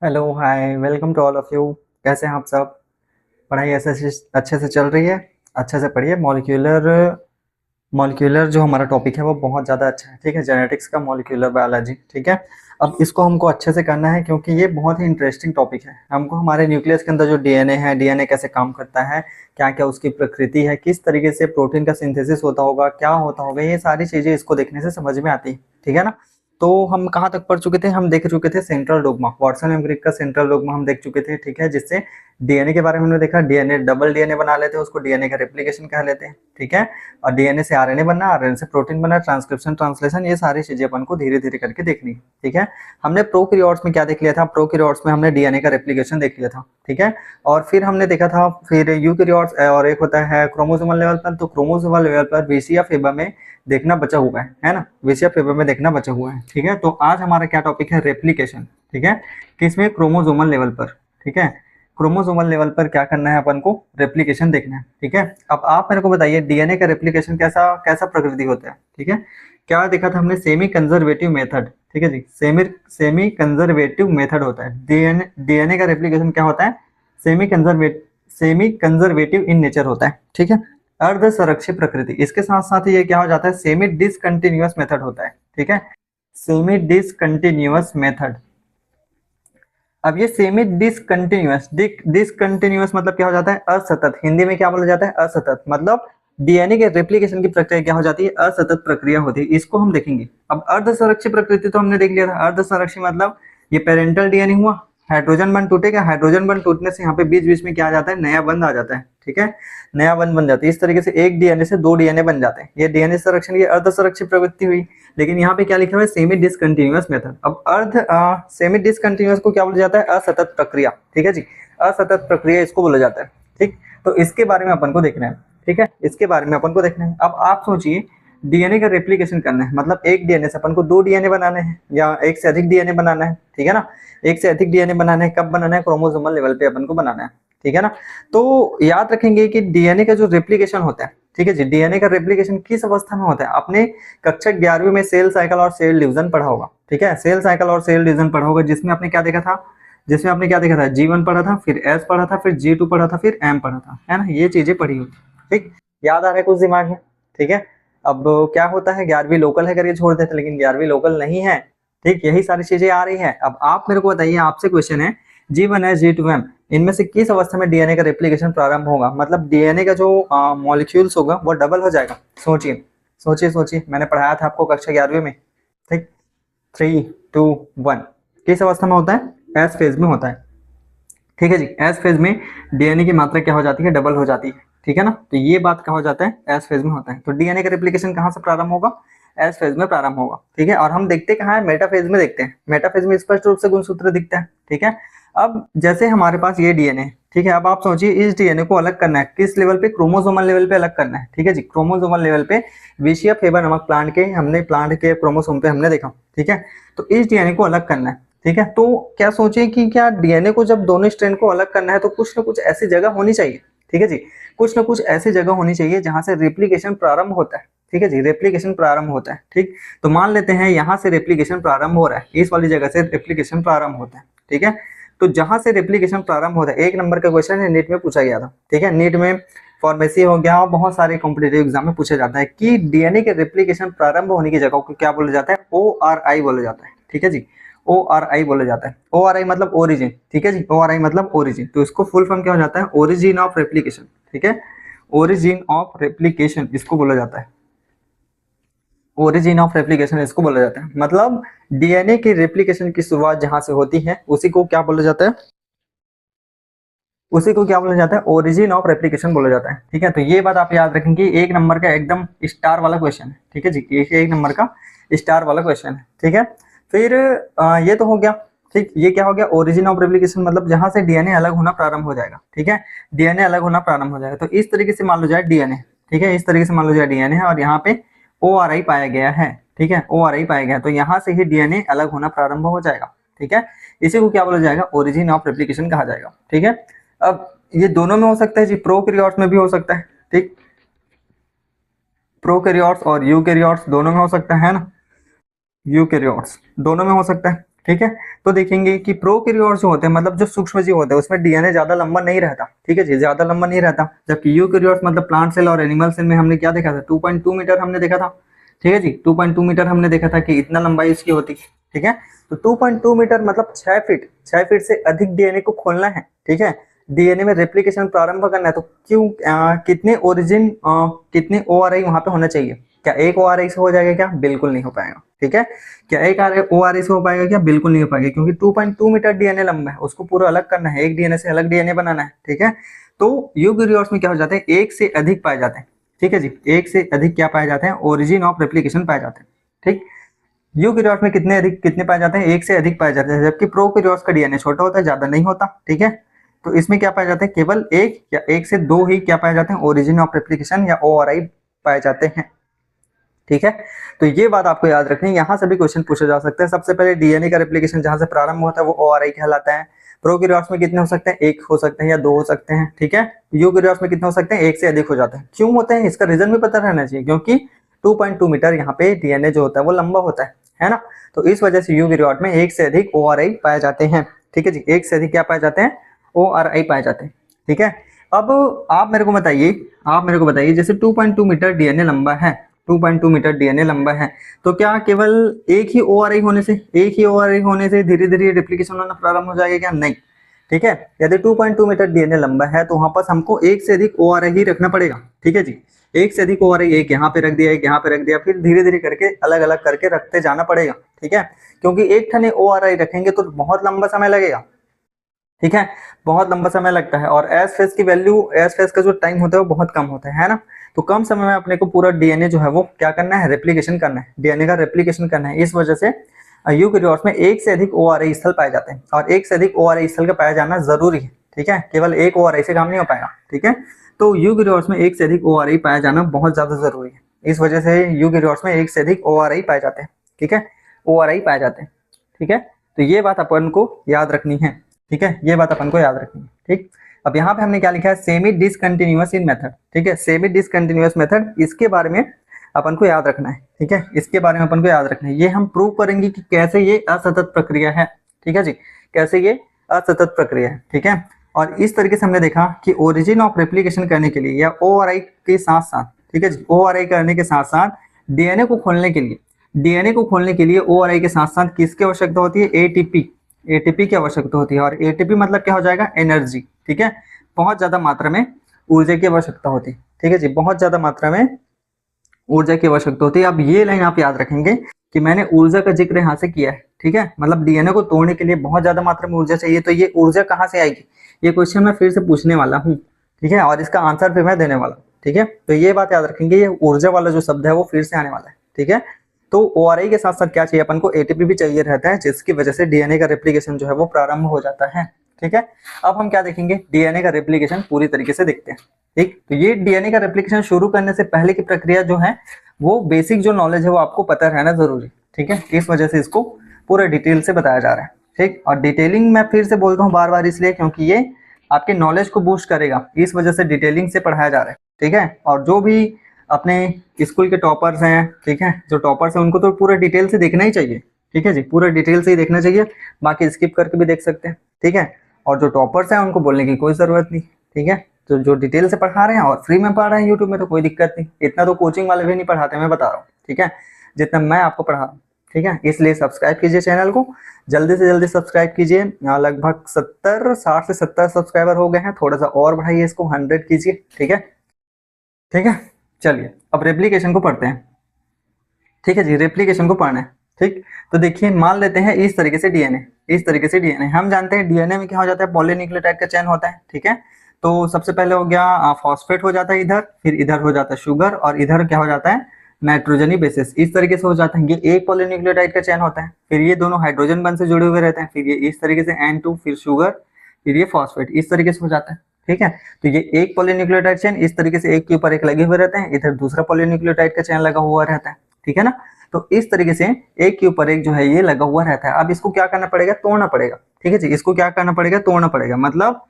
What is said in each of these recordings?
Hello hi welcome to all of you. कैसे हैं आप सब? पढ़ाई ऐसे अच्छे से चल रही है? अच्छे से पढ़िए। मॉलिक्यूलर मॉलिक्यूलर जो हमारा टॉपिक है वो बहुत ज़्यादा अच्छा है, ठीक है। जेनेटिक्स का मॉलिक्यूलर बायोलॉजी, ठीक है। अब इसको हमको अच्छे से करना है क्योंकि ये बहुत ही इंटरेस्टिंग टॉपिक है। हमको हमारे न्यूक्लियस के अंदर जो डीएनए है, डीएनए कैसे काम करता है, क्या क्या उसकी प्रकृति है, किस तरीके से प्रोटीन का सिंथेसिस होता होगा, क्या होता होगा, ये सारी चीज़ें इसको देखने से समझ में आती है, ठीक है ना। तो हम कहाँ तक पढ़ चुके थे? हम देख चुके थे central dogma, Watson and Crick का सेंट्रल डोग्मा हम देख चुके थे, ठीक है। जिससे डीएनए के बारे में हमने देखा, डीएनए डबल डीएनए बना लेते हैं, उसको डीएनए का रेप्लिकेशन कह लेते हैं, ठीक है। और डीएनए से आरएनए बनना, आरएनए से प्रोटीन बनना, ट्रांसक्रिप्शन, ट्रांसलेशन, ये सारी चीजें अपन को धीरे धीरे करके देखनी है, ठीक है। हमने प्रोकैरियोट्स में क्या देख लिया था? प्रोकैरियोट्स में हमने डीएनए का रेप्लिकेशन देख लिया था, ठीक है। और फिर हमने देखा था फिर यूकैरियोट्स, और एक होता है क्रोमोसोमल लेवल पर। तो क्रोमोसोमल लेवल पर विसिया फेबा में देखना बचा हुआ है ना, विसिया फेबा में देखना बचा हुआ है, ठीक है। तो आज हमारा क्या टॉपिक है? रेप्लिकेशन, ठीक है। किसमें? क्रोमोसोमल लेवल पर, ठीक है। क्रोमोसोमल लेवल पर क्या करना है अपन को? रेप्लिकेशन देखना है, ठीक है। अब आप मेरे को बताइए डीएनए का रेप्लिकेशन कैसा कैसा प्रकृति होता है, ठीक है। क्या देखा था हमने? सेमी कंजर्वेटिव मेथड, ठीक है जी। सेमी कंजर्वेटिव मेथड होता है। डीएनए का रेप्लिकेशन क्या होता है? सेमी कंजर्वेटिव इन नेचर होता है, ठीक है। अर्ध संरक्षित प्रकृति। इसके साथ साथ ये क्या हो जाता है? सेमी डिसकंटिन्यूअस मेथड होता है, ठीक है। Semi discontinuous method. अब ये सेमी डिसकंटिन्यूअस मतलब क्या हो जाता है? असतत। हिंदी में क्या बोला जाता है? असतत। मतलब डीएनए के रेप्लिकेशन की प्रक्रिया क्या हो जाती है? असतत प्रक्रिया होती है। इसको हम देखेंगे। अब अर्ध संरक्षित प्रकृति तो हमने देख लिया था। अर्ध संरक्षित मतलब ये पेरेंटल डीएनए हुआ, हाइड्रोजन बंध टूटेगा, हाइड्रोजन बंध टूटने से यहाँ पे बीच बीच में क्या आ जाता है? नया बंध आ जाता है, ठीक है। नया बंध बन जाता है। इस तरीके से एक डीएनए से दो डीएनए बन जाते हैं। ये डीएनए संरक्षण की अर्ध संरक्षित प्रवृत्ति हुई। लेकिन यहाँ पे क्या लिखा हुआ है? Semi discontinuous method. अब सेमी डिसकंटिन्यूअस को क्या बोला जाता है? असतत प्रक्रिया, ठीक है जी। असतत प्रक्रिया इसको बोला जाता है, ठीक। तो इसके बारे में अपन को देखना है, ठीक है। इसके बारे में अपन को देखना है। अब आप सोचिए डीएनए का रेप्लिकेशन करना है, मतलब एक डीएनए से अपन को दो डीएनए बनाने हैं या एक से अधिक डीएनए बनाना है, ठीक है ना। एक से अधिक डीएनए बनाना है। कब बनाना है? क्रोमोसोमल लेवल पे अपन को बनाना है, ठीक है ना। तो याद रखेंगे कि डीएनए का जो रेप्लिकेशन होता है, ठीक है जी, डीएनए का रेप्लिकेशन किस अवस्था में होता है? आपने कक्षा 11वीं में सेल साइकिल और सेल डिवीजन पढ़ा होगा, ठीक है। सेल साइकिल और सेल डिवीजन पढ़ा होगा, जिसमें आपने क्या देखा था? जिसमें आपने क्या देखा था? G1 पढ़ा था, फिर S पढ़ा था, फिर G2 पढ़ा था, फिर M पढ़ा था, है ना। ये चीजें पढ़ी हुई, ठीक। याद आ रहा है कुछ दिमाग में? ठीक है। अब क्या होता है? 11वीं लोकल है करके छोड़ देते, लेकिन 11वीं लोकल नहीं है, ठीक। यही सारी चीजें आ रही है। अब आप मेरे को बताइए, आपसे क्वेश्चन है G1 है, G2 M, इनमें से किस अवस्था में डीएनए का रेप्लिकेशन प्रारंभ होगा? मतलब डीएनए का जो मॉलिक्यूल्स होगा वो डबल हो जाएगा। सोचिए सोचिए सोचिए, मैंने पढ़ाया था आपको कक्षा 11वीं में, ठीक। 3, 2, 1। किस अवस्था में होता है? एस फेज में होता है, ठीक है जी। एस फेज में डीएनए की मात्रा क्या हो जाती है? डबल हो जाती है, ठीक है ना। तो ये बात क्या हो जाता है? एस फेज में होता है। तो डीएनए का रेप्लिकेशन कहाँ से प्रारंभ होगा? एस फेज में प्रारंभ होगा, ठीक है। और हम देखते कहाँ है? मेटाफेज में देखते हैं। मेटाफेज में स्पष्ट रूप से गुणसूत्र दिखता है, ठीक है। अब जैसे हमारे पास ये डीएनए, ठीक है। अब आप सोचिए इस डीएनए को अलग करना है किस लेवल पे? क्रोमोसोमल लेवल पे अलग करना है, ठीक है जी। क्रोमोसोमल लेवल पे विशिया फेबर नामक प्लांट के क्रोमोसोम पे हमने देखा, ठीक है। तो इस डीएनए को अलग करना है, ठीक है। तो क्या सोचिए कि क्या डीएनए को जब दोनों स्ट्रैंड को अलग करना है तो कुछ ना कुछ ऐसी जगह होनी चाहिए, ठीक है जी। कुछ ना कुछ ऐसी जगह होनी चाहिए जहां से रेप्लिकेशन प्रारंभ होता है, ठीक है जी। रेप्लिकेशन प्रारंभ होता है, ठीक। तो मान लेते हैं यहाँ से रेप्लिकेशन प्रारंभ हो रहा है, इस वाली जगह से रेप्लिकेशन प्रारंभ होता है, ठीक है। तो जहां से रेप्लिकेशन प्रारंभ होता है, 1 नंबर का क्वेश्चन है, नीट में पूछा गया था, ठीक है। नीट में फार्मेसी हो गया और बहुत सारे कॉम्पिटेटिव एग्जाम में पूछा जाता है कि डीएनए के रेप्लिकेशन प्रारंभ होने की जगह को क्या बोला जाता है? ORI बोला जाता है, ठीक है जी। ORI बोला जाता है। ORI मतलब ओरिजिन, ठीक है जी। ORI मतलब ओरिजिन। तो इसको फुल फॉर्म क्या हो जाता है? ओरिजिन ऑफ रेप्लिकेशन, ठीक है। ओरिजिन ऑफ रेप्लिकेशन इसको बोला जाता है। ओरिजिन ऑफ रेप्लिकेशन इसको बोला जाता है। मतलब डीएनए की रेप्लिकेशन की शुरुआत जहां से होती है उसी को क्या बोला जाता है? उसी को क्या बोला जाता है? ओरिजिन ऑफ रेप्लिकेशन बोला जाता है, ठीक है। तो ये बात आप याद रखेंगे, 1 नंबर का एकदम स्टार वाला क्वेश्चन है, ठीक है जी। ये 1 नंबर का स्टार वाला क्वेश्चन है, ठीक है। फिर ये तो हो गया, ठीक। ये क्या हो गया? ओरिजिन ऑफ रेप्लिकेशन मतलब जहां से डीएनए अलग होना प्रारंभ हो जाएगा, ठीक है। डीएनए अलग होना प्रारंभ हो जाएगा। तो इस तरीके से मान लो जाए डीएनए, ठीक है। इस तरीके से मान लो जाए डीएनए है और यहाँ पे ORI पाया गया है, ठीक है। ORI पाया गया, तो यहाँ से ही डीएनए अलग होना प्रारंभ हो जाएगा, ठीक है। इसी को क्या बोला जाएगा? ओरिजिन ऑफ रेप्लिकेशन कहा जाएगा, ठीक है। अब ये दोनों में हो सकता है जी, प्रोकैरियोट्स में भी हो सकता है, ठीक। प्रोकैरियोट्स और यूकैरियोट्स दोनों में हो सकता है ना। यूकैरियोट्स दोनों में हो सकता है, ठीक है। तो देखेंगे कि प्रोकैरियोट्स जो होते हैं मतलब जो सूक्ष्म जीव होते हैं उसमें डीएनए ज्यादा लंबा नहीं रहता, ठीक है जी, ज्यादा लंबा नहीं रहता। जबकि यूकैरियोट्स मतलब प्लांट सेल और एनिमल सेल में हमने क्या देखा था, 2.2 मीटर हमने देखा था, ठीक है जी, 2.2 मीटर हमने देखा था कि इतना लंबाई इसकी होती, ठीक है। तो 2.2 मीटर मतलब 6 फीट, 6 फीट से अधिक डीएनए को खोलना है, ठीक है, डीएनए में रेप्लिकेशन प्रारंभ करना है, तो क्यों कितने ओरिजिन कितने ओआरआई वहां पे होना चाहिए? क्या एक ओआरआई से हो जाएगा? क्या बिल्कुल नहीं हो पाएगा, ठीक है। क्या एक ओआरआई से हो पाएगा? क्या बिल्कुल नहीं हो पाएगा, क्योंकि 2.2 मीटर डीएनए लंबा है, उसको पूरा अलग करना है, एक डीएनए से अलग डीएनए बनाना है, ठीक है। तो यूकैरियोट्स में क्या हो जाते हैं, एक से अधिक पाए जाते हैं, ठीक है जी, एक से अधिक क्या पाए जाते हैं, ओरिजिन ऑफ रेप्लिकेशन पाए जाते हैं, ठीक। यूकैरियोट्स में कितने पाए जाते हैं, एक से अधिक पाए जाते हैं, जबकि प्रोकैरियोट्स का डीएनए छोटा होता है, ज्यादा नहीं होता, ठीक है। तो इसमें क्या पाए जाते हैं, केवल एक या एक से दो ही क्या पाए जाते हैं, ओरिजिन ऑफ रेप्लिकेशन या ओआरआई पाए जाते हैं, ठीक है। तो ये बात आपको याद रखनी है, यहाँ से भी क्वेश्चन पूछे जा सकते हैं। सबसे पहले डीएनए का रेप्लिकेशन जहां से प्रारंभ होता है वो ओआरआई कहलाता है। प्रोकैरियोट्स में कितने हो सकते हैं, एक हो सकते हैं या दो हो सकते हैं, ठीक है। यूकैरियोट्स में कितने हो सकते हैं, एक से अधिक हो जाते हैं। क्यों होते हैं इसका रीजन भी पता रहना चाहिए, क्योंकि 2.2 मीटर यहाँ पे डीएनए जो होता है वो लंबा होता है ना। तो इस वजह से यूकैरियोट में एक से अधिक ओआरआई पाए जाते हैं, ठीक है जी, एक से अधिक क्या पाए जाते हैं, ओआरआई पाए जाते हैं, ठीक है। अब आप मेरे को बताइए जैसे 2.2 मीटर डीएनए लंबा है, 2.2 मीटर डीएनए लंबा है, तो क्या केवल एक ही ओआरआई होने से धीरे धीरे रेप्लिकेशन होना प्रारंभ हो जाएगा? क्या नहीं, ठीक है। यदि 2.2 मीटर डीएनए लंबा है तो वहां पर हमको एक से अधिक ओआरआई ही रखना पड़ेगा, ठीक है जी, एक से अधिक ओआरआई, एक यहाँ पे रख दिया, एक यहाँ पे रख दिया, फिर धीरे धीरे करके अलग अलग करके रखते जाना पड़ेगा, ठीक है। क्योंकि एक ठने ओआरआई रखेंगे तो बहुत लंबा समय लगेगा, ठीक है, बहुत लंबा समय लगता है। और एस फेस की वैल्यू, एस फेस का जो टाइम होता है वो बहुत कम होता है ना। तो कम समय में अपने को पूरा डीएनए जो है वो क्या करना है, रेप्लिकेशन करना है, डीएनए का रेप्लिकेशन करना है। इस वजह से यूकैरियोट्स में एक से अधिक ओआरआई स्थल पाए जाते हैं, और एक से अधिक ओआरआई स्थल का पाया जाना जरूरी है, ठीक है, केवल एक ओआरआई से काम नहीं हो पाएगा, ठीक है। तो यूकैरियोट्स में एक से अधिक ओआरआई पाया जाना बहुत ज्यादा जरूरी है। इस वजह से यूकैरियोट्स में एक से अधिक ओआरआई पाए जाते हैं, ठीक है, ओआरआई पाए जाते हैं, ठीक है। तो ये बात अपन को याद रखनी है, ठीक है, ये बात अपन को याद रखनी है, ठीक। अब यहाँ पे हमने क्या लिखा है, सेमी डिसकंटिन्यूअस इन मेथड, ठीक है, सेमी डिसकंटिन्यूअस मेथड, इसके बारे में अपन को याद रखना है, ठीक है, इसके बारे में अपन को याद रखना है। ये हम प्रूव करेंगे कि कैसे ये असतत प्रक्रिया है, ठीक है जी, कैसे ये असतत प्रक्रिया है, ठीक है। और इस तरीके से हमने देखा कि ओरिजिन ऑफ रेप्लिकेशन करने के लिए या ओआरआई के साथ साथ, ठीक है जी, ओआरआई करने के साथ साथ डीएनए को खोलने के लिए, डीएनए को खोलने के लिए ओआरआई के साथ साथ किसकी आवश्यकता होती है, एटीपी, एटीपी की आवश्यकता होती है। और एटीपी मतलब क्या हो जाएगा, एनर्जी, ठीक है, बहुत ज्यादा मात्रा में ऊर्जा की आवश्यकता होती है, ठीक है जी, बहुत ज्यादा मात्रा में ऊर्जा की आवश्यकता होती है। अब ये लाइन आप याद रखेंगे कि मैंने ऊर्जा का जिक्र यहाँ से किया है, ठीक है, मतलब डीएनए को तोड़ने के लिए बहुत ज्यादा मात्रा में ऊर्जा चाहिए, तो ये ऊर्जा कहाँ से आएगी, ये क्वेश्चन मैं फिर से पूछने वाला हूँ, ठीक है, और इसका आंसर फिर मैं देने वाला हूँ, ठीक है। तो ये बात याद रखेंगे, ये ऊर्जा वाला जो शब्द है वो फिर से आने वाला है, ठीक है। तो ओआरआई के साथ साथ क्या चाहिए अपन को, एटीपी भी चाहिए रहता है, जिसकी वजह से डीएनए का रेप्लिकेशन जो है वो प्रारंभ हो जाता है, ठीक है। अब हम क्या देखेंगे, डीएनए का रेप्लिकेशन पूरी तरीके से देखते हैं, ठीक। तो ये डीएनए का रेप्लिकेशन शुरू करने से पहले की प्रक्रिया जो है वो बेसिक जो नॉलेज है वो आपको पता रहना जरूरी, ठीक है, इस वजह से इसको पूरा डिटेल से बताया जा रहा है, ठीक। और डिटेलिंग मैं फिर से बोलता हूँ बार बार इसलिए क्योंकि ये आपके नॉलेज को बूस्ट करेगा, इस वजह से डिटेलिंग से पढ़ाया जा रहा है, ठीक है। और जो भी अपने स्कूल के टॉपर्स हैं, ठीक है, जो टॉपर्स हैं उनको तो पूरा डिटेल से देखना ही चाहिए, ठीक है जी, पूरा डिटेल से ही देखना चाहिए, बाकी स्किप करके भी देख सकते हैं, ठीक है। और जो टॉपर्स हैं उनको बोलने की कोई जरूरत नहीं, ठीक है, तो जो डिटेल से पढ़ा रहे हैं और फ्री में पढ़ा रहे हैं यूट्यूब में तो कोई दिक्कत नहीं, इतना तो कोचिंग वाले भी नहीं पढ़ाते, मैं बता रहा हूँ, ठीक है, जितना मैं आपको पढ़ा रहा हूँ, ठीक है। इसलिए सब्सक्राइब कीजिए चैनल को, जल्दी से जल्दी सब्सक्राइब कीजिए। लगभग 60 से 70 सब्सक्राइबर हो गए हैं, थोड़ा सा और बढ़ाइए इसको, 100 कीजिए, ठीक है, ठीक है। चलिए अब रेप्लिकेशन को पढ़ते हैं, ठीक है जी, रेप्लिकेशन को पढ़ना है, ठीक। तो देखिए मान लेते हैं इस तरीके से डीएनए, इस तरीके से डीएनए हम जानते हैं डीएनए में क्या हो जाता है, पॉलीन्यूक्लियोटाइड का चयन होता है, ठीक है। तो सबसे पहले हो गया फॉस्फेट हो जाता है इधर, फिर इधर हो जाता है शुगर, और इधर क्या हो जाता है, नाइट्रोजनी बेसिस, इस तरीके से हो जाता है। ये एक पॉलीन्यूक्लियोटाइड का चयन होता है, फिर ये दोनों हाइड्रोजन बंध से जुड़े हुए रहते हैं, फिर ये इस तरीके से N2, फिर शुगर, फिर ये फॉस्फेट, इस तरीके से हो जाता है, ठीक है। तो ये एक पॉलीन्यूक्लियोटाइड चेन इस तरीके से एक के ऊपर एक लगे हुए रहते हैं, इधर दूसरा पॉलीन्यूक्लियोटाइड का चेन लगा हुआ रहता है, ठीक है ना। तो इस तरीके से एक के ऊपर एक जो है ये लगा हुआ रहता है। अब इसको क्या करना पड़ेगा, तोड़ना पड़ेगा, ठीक है जी, इसको क्या करना पड़ेगा, तोड़ना पड़ेगा, मतलब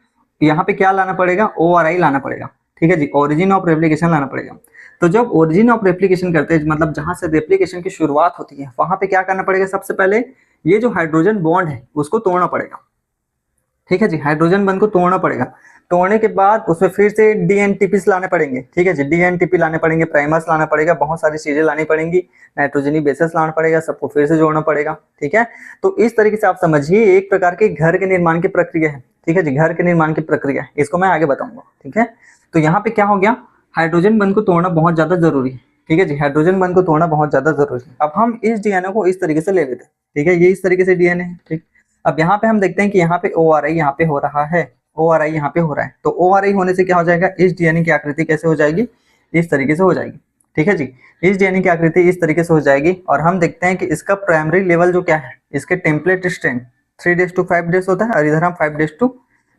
यहाँ पे क्या लाना पड़ेगा, ओआरआई लाना पड़ेगा, ठीक है जी, ओरिजिन ऑफ रेप्लिकेशन लाना पड़ेगा। तो जब ओरिजिन ऑफ रेप्लिकेशन करते हैं मतलब जहां से रेप्लिकेशन की शुरुआत होती है वहां पे क्या करना पड़ेगा, सबसे पहले ये जो हाइड्रोजन बॉन्ड है उसको तोड़ना पड़ेगा, ठीक है जी, हाइड्रोजन बॉन्ड को तोड़ना पड़ेगा। तोड़ने के बाद उसमें फिर से डीएनटीपी लाने पड़ेंगे, ठीक है जी, डीएनटीपी लाने पड़ेंगे, प्राइमर्स लाना पड़ेगा, बहुत सारी चीजें लानी पड़ेंगी, नाइट्रोजनी बेसेस लाना पड़ेगा, सबको फिर से जोड़ना पड़ेगा, ठीक है। तो इस तरीके से आप समझिए एक प्रकार के घर के निर्माण की प्रक्रिया है, ठीक है जी, घर के निर्माण की प्रक्रिया, इसको मैं आगे बताऊंगा, ठीक है। तो यहाँ पे क्या हो गया, हाइड्रोजन बॉन्ड को तोड़ना बहुत ज्यादा जरूरी है, ठीक है जी, हाइड्रोजन बॉन्ड को तोड़ना बहुत ज्यादा जरूरी है। अब हम इस डीएनए को इस तरीके से ले लेते हैं, ठीक है, ये इस तरीके से डीएनए है, ठीक। अब यहाँ पे हम देखते हैं कि यहाँ पे ORI यहाँ पे हो रहा है, ORI यहाँ पे हो रहा है, तो ORI होने से क्या हो जाएगा, इस डीएनए की आकृति कैसे हो जाएगी, इस तरीके से हो जाएगी, ठीक है जी, इस डीएनए की आकृति इस तरीके से हो जाएगी। और हम देखते हैं कि इसका प्राइमरी लेवल जो क्या है, इसके template strength 3 days to 5 days होता है, और इधर हम 5 days to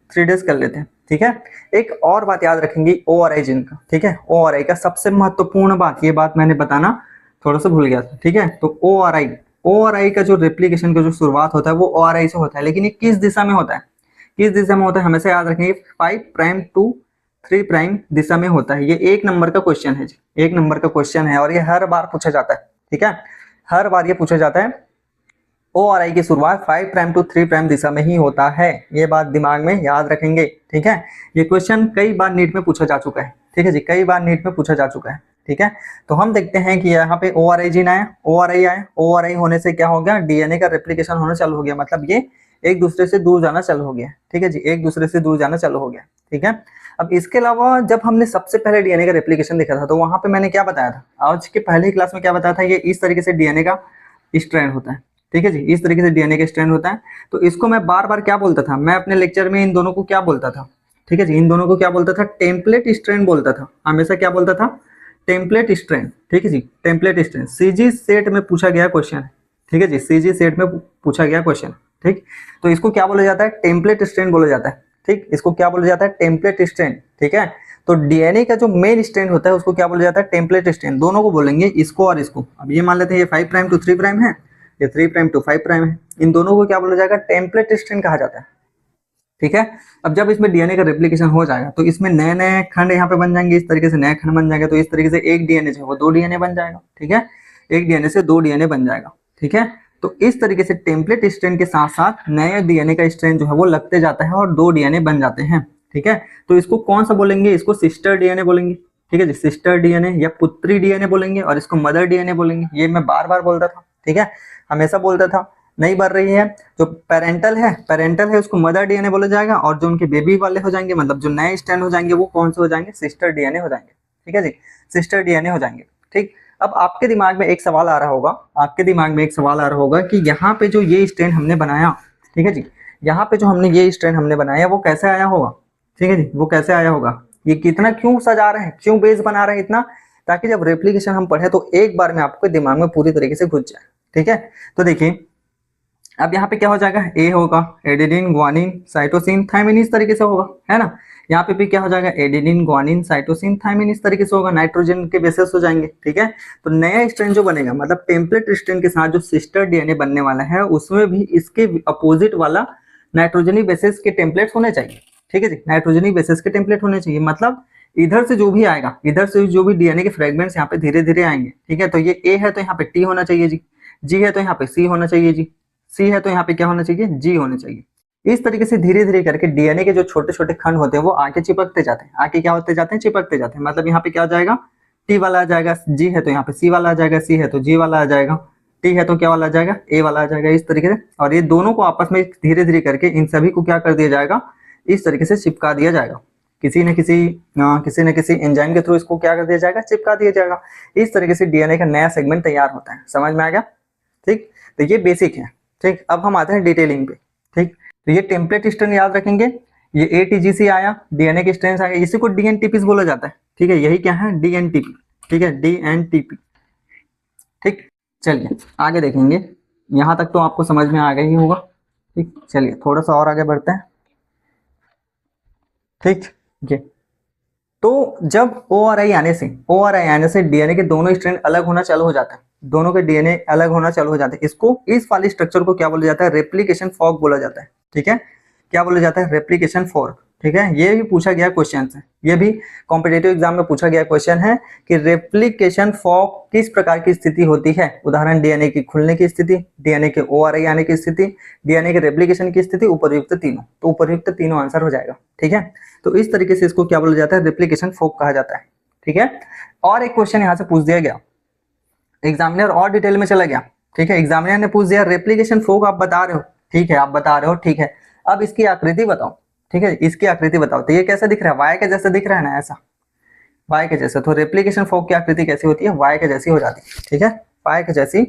3 days कर लेते हैं, ठीक है। एक और बात याद रखेंगे ORI जीन का, ठीक है, ORI का सबसे महत्वपूर्ण बात, ये बात मैंने बताना थोड़ा सा भूल गया था, ठीक है। तो ORI का जो रेप्लिकेशन का जो शुरुआत होता है वो ORI से होता है, लेकिन ये किस दिशा में होता है, किस दिशा में होता है, हमेशा याद रखेंगे 5 प्राइम टू 3 प्राइम दिशा में होता है। ये 1 नंबर का क्वेश्चन है जी, 1 नंबर का क्वेश्चन है, और ये हर बार पूछा जाता है, ठीक है, हर बार ये पूछा जाता है। ORI की शुरुआत 5 प्राइम टू 3 प्राइम दिशा में ही होता है, ये बात दिमाग में याद रखेंगे, ठीक है। ये क्वेश्चन कई बार नीट में पूछा जा चुका है, ठीक है जी, कई बार नीट में पूछा जा चुका है, ठीक है। तो हम देखते हैं कि यहाँ पे ORI जीन आया, ORI होने से क्या हो गया, डीएनए का रेप्लिकेशन होना चालू हो गया, मतलब ये एक दूसरे से दूर जाना चालू हो गया, ठीक है जी, एक दूसरे से दूर जाना चालू हो गया, ठीक है। अब इसके अलावा जब हमने सबसे पहले डीएनए का रेप्लिकेशन देखा था, तो वहां पे मैंने क्या बताया था, आज के पहले ही क्लास में क्या बताया था, ये इस तरीके से डीएनए का स्ट्रैंड होता है, ठीक है जी, इस तरीके से डीएनए का स्ट्रैंड होता है। तो इसको मैं बार बार क्या बोलता था, मैं अपने लेक्चर में इन दोनों को क्या बोलता था, ठीक है जी, इन दोनों को क्या बोलता था, टेम्पलेट स्ट्रैंड बोलता था, हमेशा क्या बोलता था, टेम्पलेट स्ट्रैंड, ठीक है जी, टेम्पलेट स्ट्रैंड सीजी सेट में पूछा गया क्वेश्चन है, ठीक है जी, सीजी सेट में पूछा गया क्वेश्चन, ठीक। तो इसको क्या बोला जाता है, टेम्पलेट स्ट्रैंड बोला जाता है, ठीक, इसको क्या बोला जाता है, टेम्पलेट स्ट्रैंड, ठीक है। तो डीएनए का जो मेन स्ट्रैंड होता है उसको क्या बोला जाता है, टेम्पलेट स्ट्रैंड, दोनों को बोलेंगे, इसको और इसको। अब ये मान लेते हैं ये 5 प्राइम टू 3 प्राइम है, ये 3 प्राइम टू 5 प्राइम है, इन दोनों को क्या बोला जाएगा, टेम्पलेट स्ट्रैंड कहा जाता है, ठीक है। अब जब इसमें डीएनए का रेप्लिकेशन हो जाएगा तो इसमें नए नए खंड यहाँ पे बन जाएंगे, इस तरीके से नए खंड बन जाएंगे, तो इस तरीके से एक डीएनए से वो 2 डीएनए बन जाएगा, ठीक है, एक डीएनए से 2 डीएनए बन जाएगा, ठीक है। तो इस तरीके से टेम्पलेट स्ट्रैंड के साथ साथ नए डीएनए का स्ट्रैंड जो है वो लगते जाता है और 2 डीएनए बन जाते हैं, ठीक है। तो इसको कौन सा बोलेंगे, इसको सिस्टर डीएनए बोलेंगे, ठीक है जी, सिस्टर डीएनए या पुत्री डीएनए बोलेंगे, और इसको मदर डीएनए बोलेंगे। ये मैं बार बार बोलता था, ठीक है, हमेशा बोलता था, नहीं बढ़ रही है। जो पेरेंटल है उसको मदर डीएनए बोला जाएगा, और जो उनके बेबी वाले हो जाएंगे, मतलब जो नए स्ट्रैंड हो जाएंगे, वो कौन से हो जाएंगे, सिस्टर डीएनए हो जाएंगे, ठीक है जी, सिस्टर डीएनए हो जाएंगे, ठीक। अब आपके दिमाग में एक सवाल आ रहा होगा, आपके दिमाग में एक सवाल आ रहा होगा कि यहाँ पे जो ये स्ट्रैंड हमने बनाया, ठीक है जी, यहाँ पे जो हमने ये स्ट्रैंड हमने बनाया वो कैसे आया होगा, ठीक है जी, वो कैसे आया होगा, ये कितना क्यों सजा रहे हैं, क्यों बेस बना रहे हैं इतना, ताकि जब रेप्लिकेशन हम पढ़े तो एक बार में आपके दिमाग में पूरी तरीके से घुस जाए, ठीक है। तो देखिए अब यहाँ पे क्या हो जाएगा, ए होगा, एडेनिन ग्वानिन साइटोसिन थायमिन, इस तरीके से होगा, है ना। यहाँ पे भी क्या हो जाएगा, एडेनिन ग्वानिन साइटोसिन थायमिन, इस तरीके से होगा, नाइट्रोजन के बेसिस हो जाएंगे, ठीक है। तो नया स्ट्रैंड जो बनेगा, मतलब टेम्पलेट स्ट्रैंड के साथ जो सिस्टर डीएनए बनने वाला है, उसमें भी इसके अपोजिट वाला नाइट्रोजनी बेसिस के टेम्पलेट होने चाहिए, ठीक है जी, नाइट्रोजनी बेसिस के टेम्पलेट होने चाहिए। मतलब इधर से जो भी आएगा, इधर से जो भी डीएनए के फ्रेगमेंट्स यहाँ पे धीरे धीरे आएंगे, ठीक है। तो ये ए है तो यहाँ पे टी होना चाहिए जी, जी है तो यहाँ पे सी होना चाहिए जी, सी है तो यहाँ पे क्या होना चाहिए, जी होना चाहिए। इस तरीके से धीरे धीरे करके डीएनए के जो छोटे छोटे खंड होते हैं वो आके चिपकते जाते हैं, आके क्या होते जाते हैं, चिपकते जाते हैं। मतलब यहाँ पे क्या आ जाएगा, टी वाला आ जाएगा, जी है तो यहाँ पे सी वाला आ जाएगा, सी है तो जी वाला आ जाएगा, टी है तो क्या वाला आ जाएगा, ए वाला आ जाएगा, इस तरीके से। और ये दोनों को आपस में धीरे धीरे करके इन सभी को क्या कर दिया जाएगा, इस तरीके से चिपका दिया जाएगा, किसी न किसी एंजाइम के थ्रू इसको क्या कर दिया जाएगा, चिपका दिया जाएगा। इस तरीके से डीएनए का नया सेगमेंट तैयार होता है, समझ में आ गया, ठीक। तो ये बेसिक है, ठीक। अब हम आते हैं डिटेलिंग पे, ठीक। तो ये टेम्पलेट स्ट्रैंड याद रखेंगे, ये एटीजीसी आया, डीएनए के स्ट्रैंड आ गए, इसी को डीएनटीपी बोला जाता है, ठीक है, यही क्या है, डीएनटीपी, ठीक है, डीएनटीपी, ठीक। चलिए आगे देखेंगे, यहां तक तो आपको समझ में आ गया ही होगा, ठीक। चलिए थोड़ा सा और आगे बढ़ते हैं, ठीक। ये तो जब ORI आने से डीएनए के दोनों स्ट्रैंड अलग होना चालू हो जाता है, दोनों के डीएनए अलग होना चालू हो जाते हैं। इसको, इस वाली स्ट्रक्चर को क्या बोला जाता है, रेप्लिकेशन फॉर्क बोला जाता है, ठीक है। क्या बोला जाता है, रेप्लिकेशन फॉर्क, ठीक है, ये भी पूछा गया क्वेश्चन है, ये भी कॉम्पिटेटिव एग्जाम में पूछा गया क्वेश्चन है कि रेप्लिकेशन फॉर्क किस प्रकार की स्थिति होती है। उदाहरण डीएनए की खुलने की स्थिति, डीएनए के ओआरआई आने की स्थिति, डीएनए के रेप्लिकेशन की स्थिति, उपरयुक्त तीनों। तो उपरयुक्त तीनों आंसर हो जाएगा। ठीक है, तो इस तरीके से इसको क्या बोला जाता है, रेप्लिकेशन फॉर्क कहा जाता है। ठीक है, और एक क्वेश्चन यहाँ से पूछ दिया गया, एग्जामिनर और डिटेल में चला गया। ठीक है, एग्जामिनर ने पूछ दिया रेप्लिकेशन फॉर्क आप बता रहे हो, ठीक है आप बता रहे हो, ठीक है, अब इसकी आकृति बताओ। ठीक है, इसकी आकृति बताओ। तो ये कैसा दिख रहा है, वाई के जैसा दिख रहा है ना, ऐसा वाई के जैसा। तो रेप्लिकेशन फॉर्क की आकृति कैसी होती है, वाई के जैसी हो जाती है। ठीक है, वाई के जैसी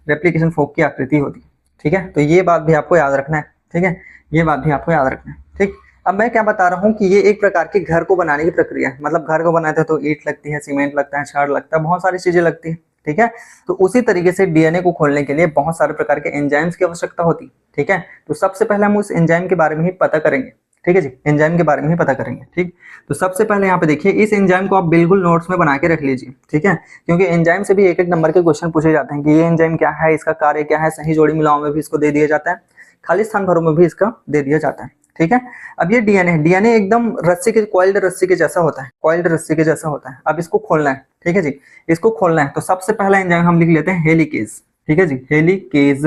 रेप्लिकेशन फॉर्क की आकृति होती है। ठीक है, तो ये बात भी आपको याद रखना है। ठीक है, ये बात भी आपको याद रखना है। ठीक, अब मैं क्या बता रहा हूँ कि ये एक प्रकार के घर को बनाने की प्रक्रिया है। मतलब घर को बनाते हैं तो ईंट लगती है, सीमेंट लगता है, छड़ लगता है, बहुत सारी चीजें लगती है। ठीक है, तो उसी तरीके से डीएनए को खोलने के लिए बहुत सारे प्रकार के एंजाइम्स की आवश्यकता होती है। ठीक है, तो सबसे पहले हम उस एंजाइम के बारे में ही पता करेंगे। ठीक है जी, एंजाइम के बारे में ही पता करेंगे। ठीक, तो सबसे पहले यहाँ पे देखिए, इस एंजाइम को आप बिल्कुल नोट्स में बना के रख लीजिए। ठीक है, क्योंकि एंजाइम से भी एक एक नंबर के क्वेश्चन पूछे जाते हैं कि ये एंजाइम क्या है, इसका कार्य क्या है, सही जोड़ी मिलाओ में भी इसको दे दिया जाता है, खाली स्थान भरों में भी इसका दे दिया जाता है। ठीक है, अब ये डीएनए, डीएनए एकदम रस्सी के, कॉइल्ड रस्सी के जैसा होता है, कॉइल्ड रस्सी के जैसा होता है। अब इसको खोलना है। ठीक है जी, इसको खोलना है तो सबसे पहला एंजाइम हम लिख लेते हैं हेलिकेज। ठीक है जी, हेलिकेज।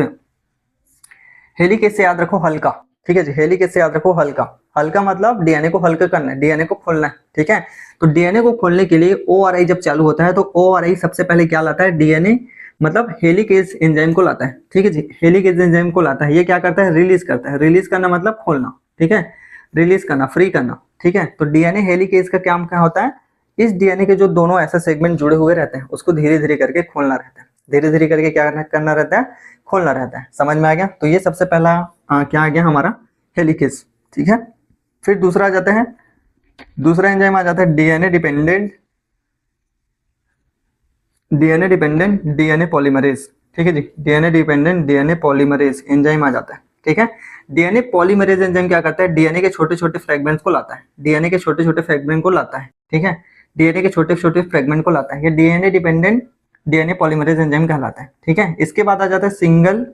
हेलिकेज से याद रखो हल्का। ठीक है जी, हेलिकेज से याद रखो हल्का। हल्का मतलब डीएनए को हल्का करना है, डीएनए को खोलना है। ठीक है, तो डीएनए को खोलने के लिए ओआरआई जब चालू होता है तो ओआरआई सबसे पहले क्या लाता है, डीएनए मतलब हेलिकेज एंजाइम को लाता है। ठीक है जी, हेलिकेज एंजाइम को लाता है। ये क्या करता है, रिलीज करता है। रिलीज करना मतलब खोलना। ठीक है, रिलीज करना, फ्री करना। ठीक है, तो डीएनए हेलिकेज का काम क्या होता है, इस डीएनए के जो दोनों ऐसे सेगमेंट जुड़े हुए रहते हैं उसको धीरे धीरे करके खोलना रहता है। धीरे धीरे करके क्या करना रहता है, खोलना रहता है। समझ में आ गया। तो ये सबसे पहला क्या आ गया हमारा, हेलिकेज। ठीक है, फिर दूसरा आ जाता है, दूसरा एंजाइम आ जाता है DNA dependent, DNA dependent DNA polymerase. ठीक है जी, DNA dependent DNA polymerase enzyme आ जाता है। ठीक है, डीएनए पॉलीमरेज एंजाइम क्या करता है, डीएनए के छोटे छोटे फ्रेगमेंट्स को लाता है, डीएनए के छोटे छोटे फ्रेगमेंट को लाता है। ठीक है, डीएनए के छोटे छोटे फ्रेगमेंट को लाता है। ये DNA dependent DNA polymerase enzyme कहलाता है। ठीक है, इसके बाद आ जाता है single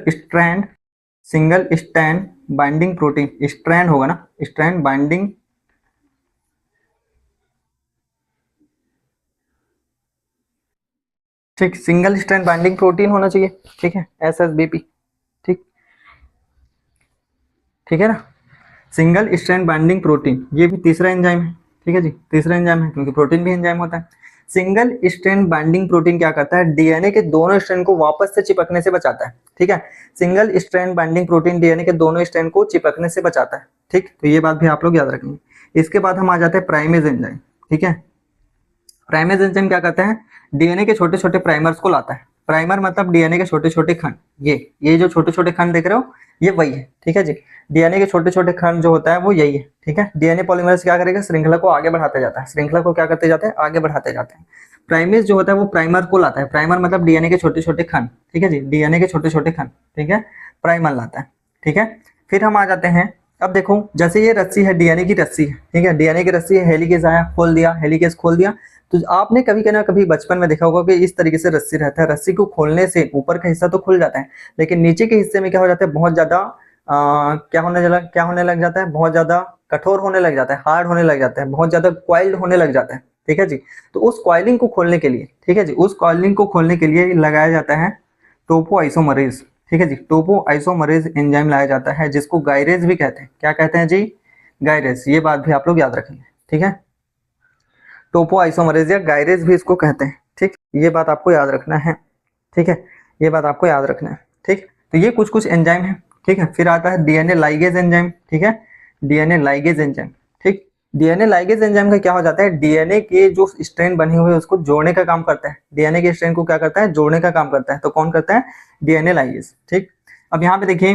strand, single strand binding protein. Strand होगा ना, स्ट्रैंड बाइंडिंग, ठीक, सिंगल स्ट्रैंड बाइंडिंग प्रोटीन होना चाहिए। ठीक है, एसएसबीपी। ठीक, ठीक है ना, सिंगल स्ट्रैंड बाइंडिंग प्रोटीन, ये भी तीसरा एंजाइम है। ठीक है जी, तीसरा एंजाइम है, क्योंकि प्रोटीन भी एंजाइम होता है। सिंगल स्ट्रैंड बाइंडिंग प्रोटीन क्या करता है, डीएनए के दोनों स्ट्रैंड को वापस से चिपकने से बचाता है। ठीक है, single strand binding protein DNA के दोनों स्ट्रैंड को चिपकने से बचाता है। ठीक, तो ये बात भी आप लोग याद रखेंगे। इसके बाद हम आ जाते हैं प्राइमेज एंजाइम। ठीक है, प्राइमेज एंजाइम क्या करते हैं, डीएनए के छोटे छोटे प्राइमर्स को लाता है। प्राइमर मतलब डीएनए के छोटे छोटे खंड, ये जो छोटे छोटे खंड देख रहे हो ये वही है। ठीक है जी, डीएनए के छोटे छोटे खंड जो होता है वो यही है। ठीक है, डीएनए पॉलीमरेज क्या करेगा, श्रृंखला को आगे बढ़ाते जाता है, श्रृंखला को क्या करते जाते हैं, आगे बढ़ाते जाते हैं। प्राइमेज जो होता है वो प्राइमर को लाता है। प्राइमर मतलब डीएनए के छोटे छोटे खंड। ठीक है जी, डीएनए के छोटे छोटे खंड। ठीक है, प्राइमर लाता है। ठीक है, फिर हम आ जाते हैं, अब देखो जैसे ये रस्सी है, डीएनए की रस्सी है। ठीक है, डीएनए की रस्सी है, हेलिकेज आया, खोल दिया, हेलिकेज खोल दिया। तो आपने कभी ना कभी बचपन में देखा होगा कि इस तरीके से रस्सी रहता है। रस्सी को खोलने से ऊपर का हिस्सा तो खुल जाता है, लेकिन नीचे के हिस्से में क्या हो जाता है, बहुत ज्यादा क्या होने लग जाता है, बहुत ज्यादा कठोर होने लग जाता है, हार्ड होने लग जाता है, बहुत ज्यादा क्वाइल्ड होने लग जाता है। ठीक है जी, तो उस कॉइलिंग को खोलने के लिए, ठीक है जी, उस कॉइलिंग को खोलने के लिए लगाया जाता है टोपो आइसोमरेज। ठीक है जी, टोपो आइसोमरेज एंजाइम लाया जाता है, जिसको गायरेज भी कहते हैं। क्या कहते हैं जी, गायरेज। ये बात भी आप लोग याद रखेंगे। ठीक है, टोपो आइसोमरेज या गायरेज भी इसको कहते हैं। ठीक, ये बात आपको याद रखना है। ठीक है, ये बात आपको याद रखना है। ठीक, तो ये कुछ कुछ एंजाइम है। ठीक है, फिर आता है डीएनए लाइगेज एंजाइम। ठीक है, डीएनए लाइगेज एंजाइम। ठीक, डीएनए लाइगेज एंजाइम का क्या हो जाता है, डीएनए के जो स्ट्रैंड बने हुए हैं उसको जोड़ने का काम करता है। डीएनए के स्ट्रैंड को क्या करता है, जोड़ने का काम करता है। तो कौन करता है, डीएनए लाइगेज। ठीक, अब यहाँ पे देखिए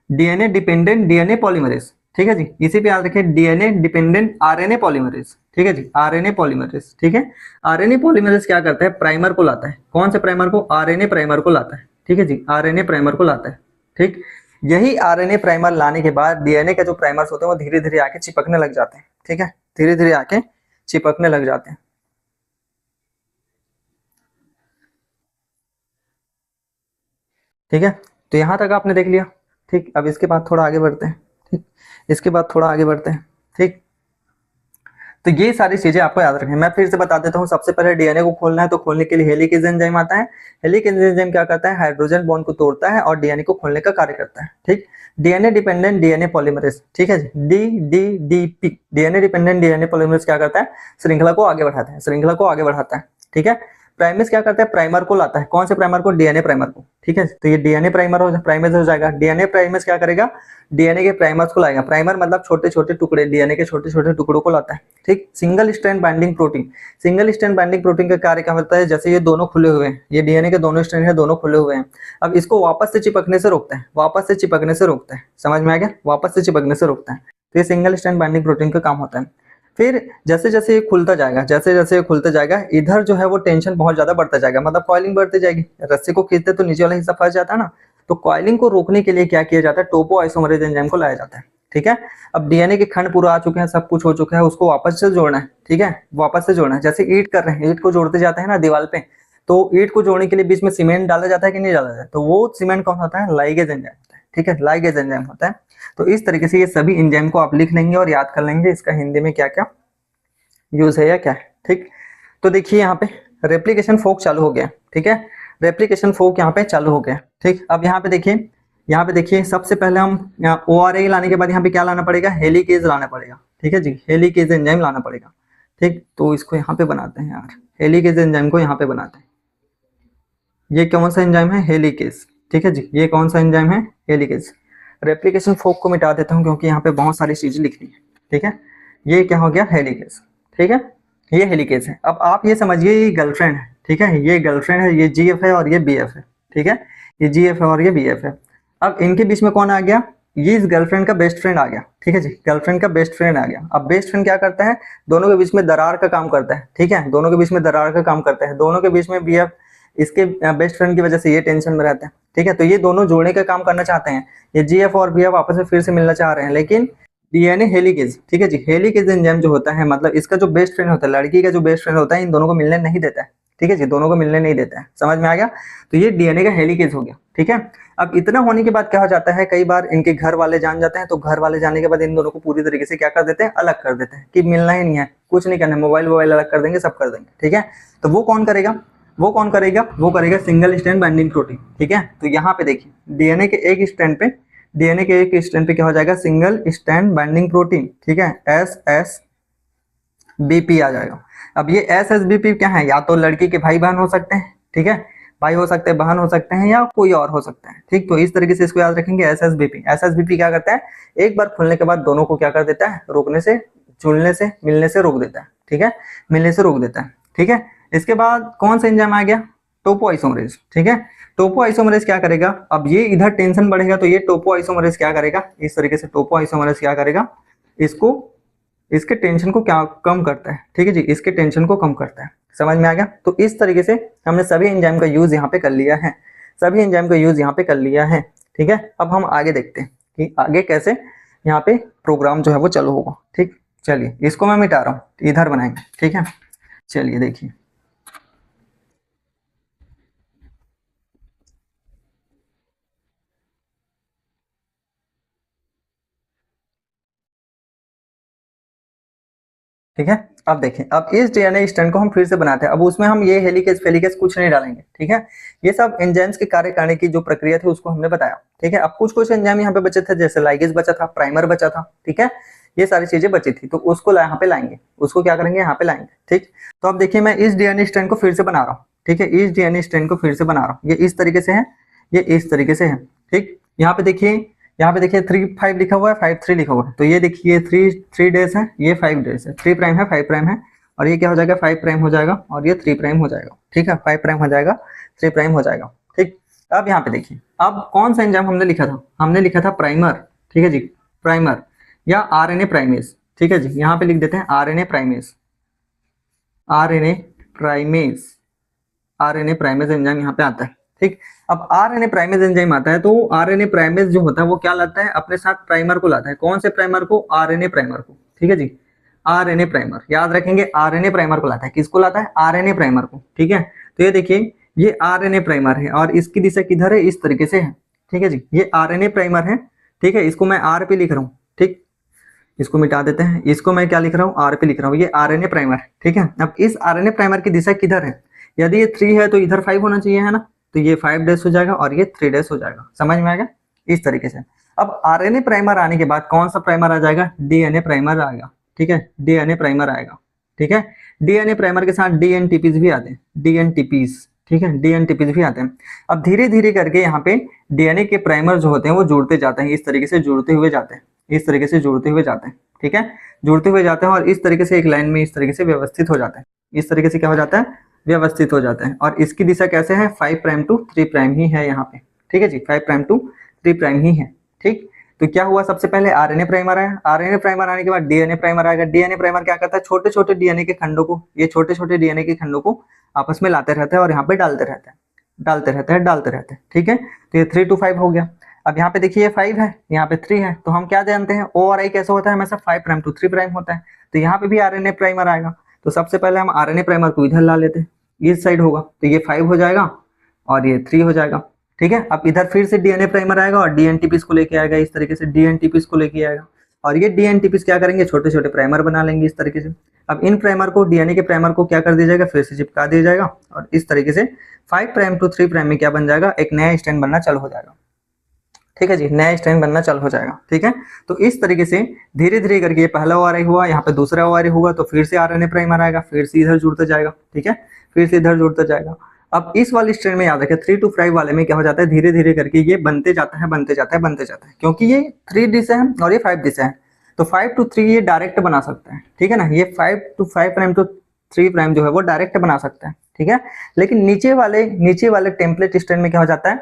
डीएनए डिपेंडेंट डीएनए पॉलीमरेज। ठीक है जी, इसी पे याद रखिए डीएनए डिपेंडेंट आरएनए पॉलीमरेज। ठीक है जी, आरएनए पॉलीमरेज। ठीक है, आरएनए पॉलीमरेज क्या करता है, प्राइमर को लाता है। कौन से प्राइमर को, आरएनए प्राइमर को लाता है। ठीक है जी, आरएनए प्राइमर को लाता है। ठीक, यही आरएनए प्राइमर लाने के बाद डीएनए के जो प्राइमर्स होते हैं वो धीरे धीरे आके चिपकने लग जाते हैं। ठीक है, धीरे धीरे आके चिपकने लग जाते हैं। ठीक है, तो यहां तक आपने देख लिया। ठीक, अब इसके बाद थोड़ा आगे बढ़ते हैं। ठीक, इसके बाद थोड़ा आगे बढ़ते हैं। ठीक, तो ये सारी चीजें आपको याद रखनी है। मैं फिर से बता देता हूँ, सबसे पहले डीएनए को खोलना है तो खोलने के लिए हेलिकेज एंजाइम आता है। हेलिकेज एंजाइम क्या करता है, हाइड्रोजन बॉन्ड को तोड़ता है और डीएनए को खोलने का कार्य करता है। ठीक, डीएनए डिपेंडेंट डीएनए पॉलीमरेज, ठीक है जी, DDDP, DNA dependent DNA polymerase क्या करता है, श्रृंखला को आगे बढ़ाता है, श्रृंखला को आगे बढ़ाता है। ठीक है, प्राइमेज क्या करता है, प्राइमर को लाता है। कौन से प्राइमर को, डीएनए प्राइमर को। ठीक है, तो ये डीएनए प्राइमेज हो जाएगा। डीएनए प्राइमेज क्या करेगा, डीएनए के प्राइमर्स को लाएगा। प्राइमर मतलब छोटे छोटे टुकड़े, डीएनए के छोटे छोटे टुकड़ों को लाता है। ठीक, single strand binding protein, single strand binding protein का कार्य क्या होता है, जैसे ये दोनों खुले हुए हैं, ये डीएनए के दोनों स्ट्रैंड है, दोनों खुले हुए हैं, अब इसको वापस से चिपकने से रोकता है, वापस से चिपकने से रोकता है। समझ में आ गया, वापस से चिपकने से रोकता है। तो ये सिंगल स्ट्रैंड बाइंडिंग प्रोटीन का काम होता है। फिर जैसे जैसे ये खुलता जाएगा, जैसे जैसे ये खुलता जाएगा, इधर जो है वो टेंशन बहुत ज्यादा बढ़ता जाएगा, मतलब कॉइलिंग बढ़ती जाएगी। रस्सी को खींचते तो नीचे वाला हिस्सा फंस जाता है ना, तो कॉइलिंग को रोकने के लिए क्या किया जाता है, टोपो आइसोमरेज एंजाइम को लाया जाता है। ठीक है, अब डीएनए के खंड पूरा आ चुके हैं, सब कुछ हो चुका है, उसको वापस से जोड़ना है। ठीक है, वापस से जोड़ना है, जैसे ईंट कर रहे हैं, ईंट को जोड़ते जाते हैं ना दीवार पे, तो ईंट को जोड़ने के लिए बीच में सीमेंट डाला जाता है कि नहीं डाला जाता है, तो वो सीमेंट कौन होता है, लाइगेज एंजाइम होता है। ठीक है, लाइगेज एंजाइम होता है। तो इस तरीके से ये सभी एंजाइम को आप लिख लेंगे और याद कर लेंगे इसका हिंदी में क्या क्या यूज है या क्या है। ठीक, तो देखिए यहाँ पे रेप्लिकेशन फोक चालू हो गया। ठीक है, रेप्लिकेशन फोक यहाँ पे चालू हो गया। ठीक, अब यहाँ पे देखिए, यहाँ पे देखिए, सबसे पहले हम ORA लाने के बाद यहाँ पे क्या लाना पड़ेगा, हेलिकेज लाना पड़ेगा। ठीक है जी, हेलिकेज एंजाइम लाना पड़ेगा। ठीक, तो इसको यहाँ पे बनाते हैं यार, हेलिकेज एंजाइम को यहाँ पे बनाते हैं। ये कौन सा एंजाइम है, हेलिकेज। ठीक है जी, ये कौन सा एंजाइम है, हेलिकेज। रेप्लिकेशन फोक को मिटा देता हूँ क्योंकि यहाँ पे बहुत सारी चीजें लिखनी है। ठीक है, ये क्या हो गया, हेलिकेज। ठीक है, ये हेलिकेज है। अब आप ये समझिए ये गर्लफ्रेंड है। ठीक है, ये गर्लफ्रेंड है, ये GF है और ये BF है। ठीक है, ये GF है और ये BF है। अब इनके बीच में कौन आ गया, ये इस गर्लफ्रेंड का बेस्ट फ्रेंड आ गया। ठीक है जी, गर्लफ्रेंड का बेस्ट फ्रेंड आ गया। अब बेस्ट फ्रेंड क्या करता है, दोनों के बीच में दरार का काम करता है। ठीक है, दोनों के बीच में दरार का काम करता है, दोनों के बीच में BF, इसके बेस्ट फ्रेंड की वजह से ये टेंशन में रहता है। ठीक है, तो ये दोनों जोड़ने का काम करना चाहते हैं, ये GF और BF आपस में फिर से मिलना चाह रहे हैं, लेकिन डीएनए हेलिकेज, ठीक है जी, हेलिकेज एंजाइम जो होता है, मतलब इसका जो बेस्ट फ्रेंड होता है, लड़की का जो बेस्ट फ्रेंड होता है, इन दोनों को मिलने नहीं देता है। ठीक है जी, दोनों को मिलने नहीं देता है। समझ में आ गया, तो ये डीएनए का हेलिकेज हो गया। ठीक है, अब इतना होने के बाद क्या हो जाता है, कई बार इनके घर वाले जान जाते हैं, तो घर वाले जाने के बाद इन दोनों को पूरी तरीके से क्या कर देते हैं, अलग कर देते हैं कि मिलना ही नहीं है, कुछ नहीं करना, मोबाइल अलग कर देंगे, सब कर देंगे। ठीक है, तो वो कौन करेगा, वो कौन करेगा, वो करेगा सिंगल स्ट्रैंड बाइंडिंग प्रोटीन। ठीक है, तो यहाँ पे देखिए डीएनए के एक स्ट्रैंड पे, डीएनए के एक स्ट्रैंड पे क्या हो जाएगा, सिंगल स्ट्रैंड बाइंडिंग प्रोटीन। ठीक है, SSBP आ जाएगा। अब ये SSBP क्या है, या तो लड़की के भाई बहन हो सकते हैं, ठीक है, भाई हो सकते हैं, बहन हो सकते हैं, या कोई और हो सकता है। ठीक, तो इस तरीके से इसको याद रखेंगे, SSBP। SSBP क्या करता है, एक बार खुलने के बाद दोनों को क्या कर देता है, रोकने से, जुड़ने से, मिलने से रोक देता है। ठीक है, मिलने से रोक देता है। ठीक है, इसके बाद कौन सा एंजाइम आ गया, टोपो आइसोमरेज। ठीक है, टोपो आइसोमरेज क्या करेगा, अब ये इधर टेंशन बढ़ेगा तो ये टोपो आइसोमरेज क्या करेगा, इस तरीके से टोपो आइसोमरेज क्या करेगा, इसको, इसके टेंशन को क्या कम करता है। ठीक है जी, इसके टेंशन को कम करता है। समझ में आ गया, तो इस तरीके से हमने सभी एंजाइम का यूज यहाँ पे कर लिया है, सभी एंजाइम का यूज यहाँ पे कर लिया है। ठीक है, अब हम आगे देखते हैं कि आगे कैसे यहाँ पे प्रोग्राम जो है वो चालू होगा। ठीक, चलिए इसको मैं मिटा रहा हूँ, इधर बनाएंगे। ठीक है, चलिए देखिए, ठीक है, अब देखें, अब इस डीएनए स्ट्रैंड को हम फिर से बनाते हैं। अब उसमें हम ये हेलिकेज फेलिकेज कुछ नहीं डालेंगे। ठीक है, ये सब एंजाइम्स के कार्य करने की जो प्रक्रिया थी उसको हमने बताया। ठीक है, अब कुछ कुछ एंजाइम यहाँ पे बचे थे, जैसे लाइगेज बचा था, प्राइमर बचा था। ठीक है, ये सारी चीजें बची थी, तो उसको यहाँ पे लाएंगे, उसको क्या करेंगे, यहाँ पे लाएंगे। ठीक, तो अब देखिए मैं इस डीएनए स्ट्रैंड को फिर से बना रहा हूँ। ठीक है, इस डीएनए स्ट्रैंड को फिर से बना रहा हूँ, ये इस तरीके से है, ये इस तरीके से है। ठीक, यहाँ पे देखिए, यहाँ पे देखिए 3 5 लिखा हुआ है, 5 3 लिखा हुआ है, तो ये देखिए 3 डेज है, ये 5 डेज है, 3 प्राइम है, 5 प्राइम है, और ये क्या हो जाएगा, 5 प्राइम हो जाएगा, और ये 3 प्राइम हो जाएगा। ठीक है, 5 प्राइम हो जाएगा, 3 प्राइम हो जाएगा। ठीक, अब यहाँ पे देखिए, अब कौन सा एंजाइम हमने लिखा था, हमने लिखा था प्राइमर। ठीक है जी, प्राइमर या आरएनए प्राइमेज। ठीक है जी, यहाँ पे लिख देते हैं RNA primase, RNA primase, RNA primase enzyme यहाँ पे आता है। ठीक, अब आरएनए प्राइमेज एंजाइम आता है, तो आरएनए प्राइमेज जो होता है वो क्या लाता है, अपने साथ प्राइमर को लाता है। कौन से प्राइमर को, आरएनए प्राइमर को। ठीक है जी, आरएनए प्राइमर, याद रखेंगे, आरएनए प्राइमर को लाता है। किसको लाता है, आरएनए प्राइमर को। ठीक है, तो ये देखिए, ये आरएनए प्राइमर है और इसकी दिशा किधर है, इस तरीके से है। ठीक है जी, ये आरएनए प्राइमर है, ठीक है, इसको मैं आर पे लिख रहा हूँ, ठीक, इसको मिटा देते हैं, इसको मैं क्या लिख रहा हूँ, आर पे लिख रहा हूँ, ये आरएनए प्राइमर है, ठीक है। अब इस आरएनए प्राइमर की दिशा किधर है, यदि ये 3 है तो इधर 5 होना चाहिए, है ना, तो ये 5 डैश हो जाएगा और ये 3 डैश हो जाएगा, समझ में आएगा इस तरीके से। अब आरएनए प्राइमर आने के बाद कौन सा प्राइमर आ जाएगा, डीएनए प्राइमर आएगा, ठीक है, डीएनए प्राइमर आएगा, ठीक है। डीएनए प्राइमर के साथ डीएनटीपीज भी आते हैं, डीएनटीपीज, ठीक है, डीएनटीपीज भी आते हैं। अब धीरे धीरे करके यहाँ पे डीएनए के प्राइमर जो होते हैं वो जुड़ते जाते हैं, इस तरीके से जुड़ते हुए जाते हैं, इस तरीके से जुड़ते हुए जाते हैं, ठीक है, जुड़ते हुए जाते हैं और इस तरीके से एक लाइन में इस तरीके से व्यवस्थित हो जाते हैं, इस तरीके से क्या हो जाता है, व्यवस्थित हो जाते हैं। और इसकी दिशा कैसे है, 5 प्राइम टू 3 प्राइम ही है यहाँ पे, ठीक है जी, 5 प्राइम टू 3 प्राइम ही है, ठीक। तो क्या हुआ, सबसे पहले आरएनए प्राइमर आया, आरएनए प्राइमर आने के बाद डीएनए प्राइमर आएगा। डीएनए प्राइमर क्या करता है, छोटे छोटे डीएनए के खंडों को, ये छोटे छोटे डीएनए के खंडों को आपस में लाते रहते हैं और यहाँ पे डालते रहते हैं, डालते रहते हैं, डालते रहते हैं, ठीक है। तो ये 3 to 5 हो गया। अब यहाँ पे देखिए 5 है, यहाँ पे 3 है, तो हम क्या जानते हैं, ओ और आई कैसे होता है, हमेशा 5 प्राइम टू 3 प्राइम होता है। तो यहाँ पे भी आरएनए प्राइमर आएगा, तो सबसे पहले हम आरएनए प्राइमर को इधर ला लेते हैं, इस साइड होगा, तो ये 5 हो जाएगा और ये 3 हो जाएगा, ठीक है। अब इधर फिर से डीएनए प्राइमर आएगा और डीएनटीपीज को लेके आएगा, इस तरीके से डीएनटीपीज को लेके आएगा और ये डीएनटीपीज क्या करेंगे, छोटे छोटे प्राइमर बना लेंगे इस तरीके से। अब इन प्राइमर को, डीएनए के प्राइमर को क्या कर दिया जाएगा, फिर से चिपका दिया जाएगा और इस तरीके से 5 प्राइम टू 3 प्राइम में क्या बन जाएगा, एक नया स्ट्रैंड बनना चालू हो जाएगा, ठीक है जी, नया स्ट्रैंड बनना चालू हो जाएगा, ठीक है। तो इस तरीके से धीरे धीरे करके ये पहला ओआरआई हुआ, यहाँ पे दूसरा ओआरआई होगा, तो फिर से आरएनए प्राइमर आएगा, फिर से इधर जुड़ता जाएगा, ठीक है, फिर से इधर जुड़ता जाएगा। अब इस वाले स्ट्रैंड में याद रखें 3 to 5 वाले में क्या हो जाता है, धीरे धीरे करके ये बनते जाता है, बनते जाता है, बनते जाता है, क्योंकि ये 3 दिशा है और ये 5 दिशा है, तो 5 to 3 ये डायरेक्ट बना सकता है, ठीक है ना, ये 5 to 5 प्राइम टू 3 प्राइम जो है वो डायरेक्ट बना सकता है, ठीक है। लेकिन नीचे वाले टेम्पलेट स्ट्रैंड में क्या हो जाता है,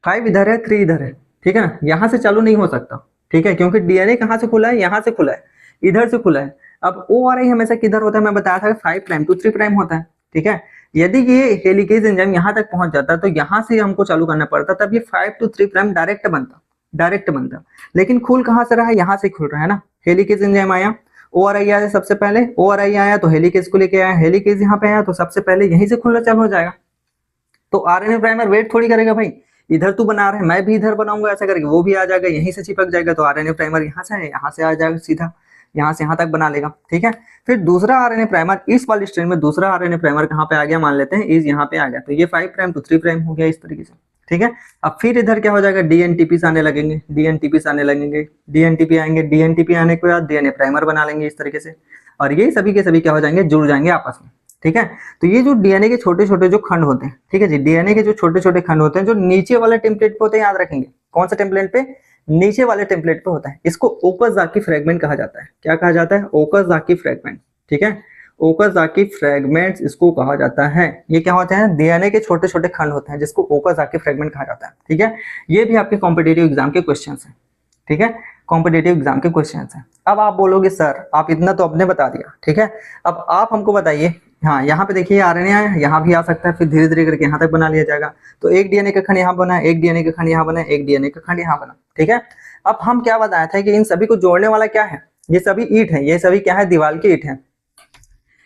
5 इधर है, 3 इधर है, ठीक है ना, यहाँ से चालू नहीं हो सकता, ठीक है, क्योंकि डीएनए कहाँ से खुला है, यहाँ से खुला है, इधर से खुला है। अब ओआरआई हमेशा किधर होता है, मैं बताया था 5 प्राइम टू 3 प्राइम होता है, ठीक है। यदि ये हेलिकेज एंजाइम यहाँ तक पहुंच जाता तो यहाँ से हमको चालू करना पड़ता, तब ये 5 to 3 प्राइम डायरेक्ट बनता, डायरेक्ट बनता। लेकिन खुल कहाँ से रहा है, यहाँ से खुल रहा है ना, हेलिकेज एंजाइम आया, ओआरआई आया, सबसे पहले ओआरआई आया तो हेलिकेज को लेके आया, हेलिकेज यहाँ पे आया तो सबसे पहले यहीं से खुलना चालू हो जाएगा। तो आरएनए प्राइमर वेट थोड़ी करेगा भाई, इधर तू बना रहा है, मैं भी इधर बनाऊंगा, ऐसा करके वो भी आ जाएगा, यहीं से चिपक जाएगा, तो आरएनए प्राइमर यहाँ से है, यहाँ से आ जाएगा सीधा, यहाँ से यहाँ तक बना लेगा, ठीक है। फिर दूसरा आरएनए प्राइमर, इस वाले स्ट्रैंड में दूसरा आरएनए प्राइमर कहाँ पे आ गया, मान लेते हैं इस यहाँ पे आ गया, तो ये 5 प्राइम टू 3 प्राइम हो गया इस तरीके से, ठीक है। अब फिर इधर क्या हो जाएगा, डीएनटीपीस आने लगेंगे, डीएनटीपीस आने लगेंगे, डीएनटीपी आएंगे, डीएनटीपी आने के बाद डीएनए प्राइमर बना लेंगे इस तरीके से, और ये सभी के सभी क्या हो जाएंगे, जुड़ जाएंगे आपस में, ठीक है। तो ये जो डीएनए के छोटे छोटे जो खंड होते हैं, ठीक है जी, डीएनए के जो छोटे छोटे खंड होते हैं जो नीचे वाले टेम्पलेट पे होते हैं, याद रखेंगे कौन सा टेम्पलेट पे, नीचे वाले टेम्पलेट पे होता है, इसको ओकाज़ाकी फ्रेगमेंट कहा जाता है। क्या कहा जाता है, ओकाज़ाकी फ्रेगमेंट, ठीक है, ओकाज़ाकी फ्रेगमेंट्स इसको कहा जाता है। ये क्या होते हैं, डीएनए के छोटे छोटे खंड होते हैं जिसको ओकाज़ाकी फ्रेगमेंट कहा जाता है, ठीक है। ये भी आपके कॉम्पिटेटिव एग्जाम के क्वेश्चन है, ठीक है, कॉम्पिटेटिव एग्जाम के क्वेश्चन है। अब आप बोलोगे सर आप इतना तो आपने बता दिया, ठीक है, अब आप हमको बताइए, हाँ यहाँ पे देखिए आरएनए आया, यहाँ भी आ सकता है, फिर धीरे धीरे करके यहाँ तक बना लिया जाएगा। तो एक डीएनए का खंड यहाँ बना, एक डीएनए का खंड यहाँ बना, एक डीएनए का खंड यहाँ बना, ठीक है। अब हम क्या बताया था कि इन सभी को जोड़ने वाला क्या है, ये सभी ईंट है, ये सभी क्या है, दीवार की ईंट है।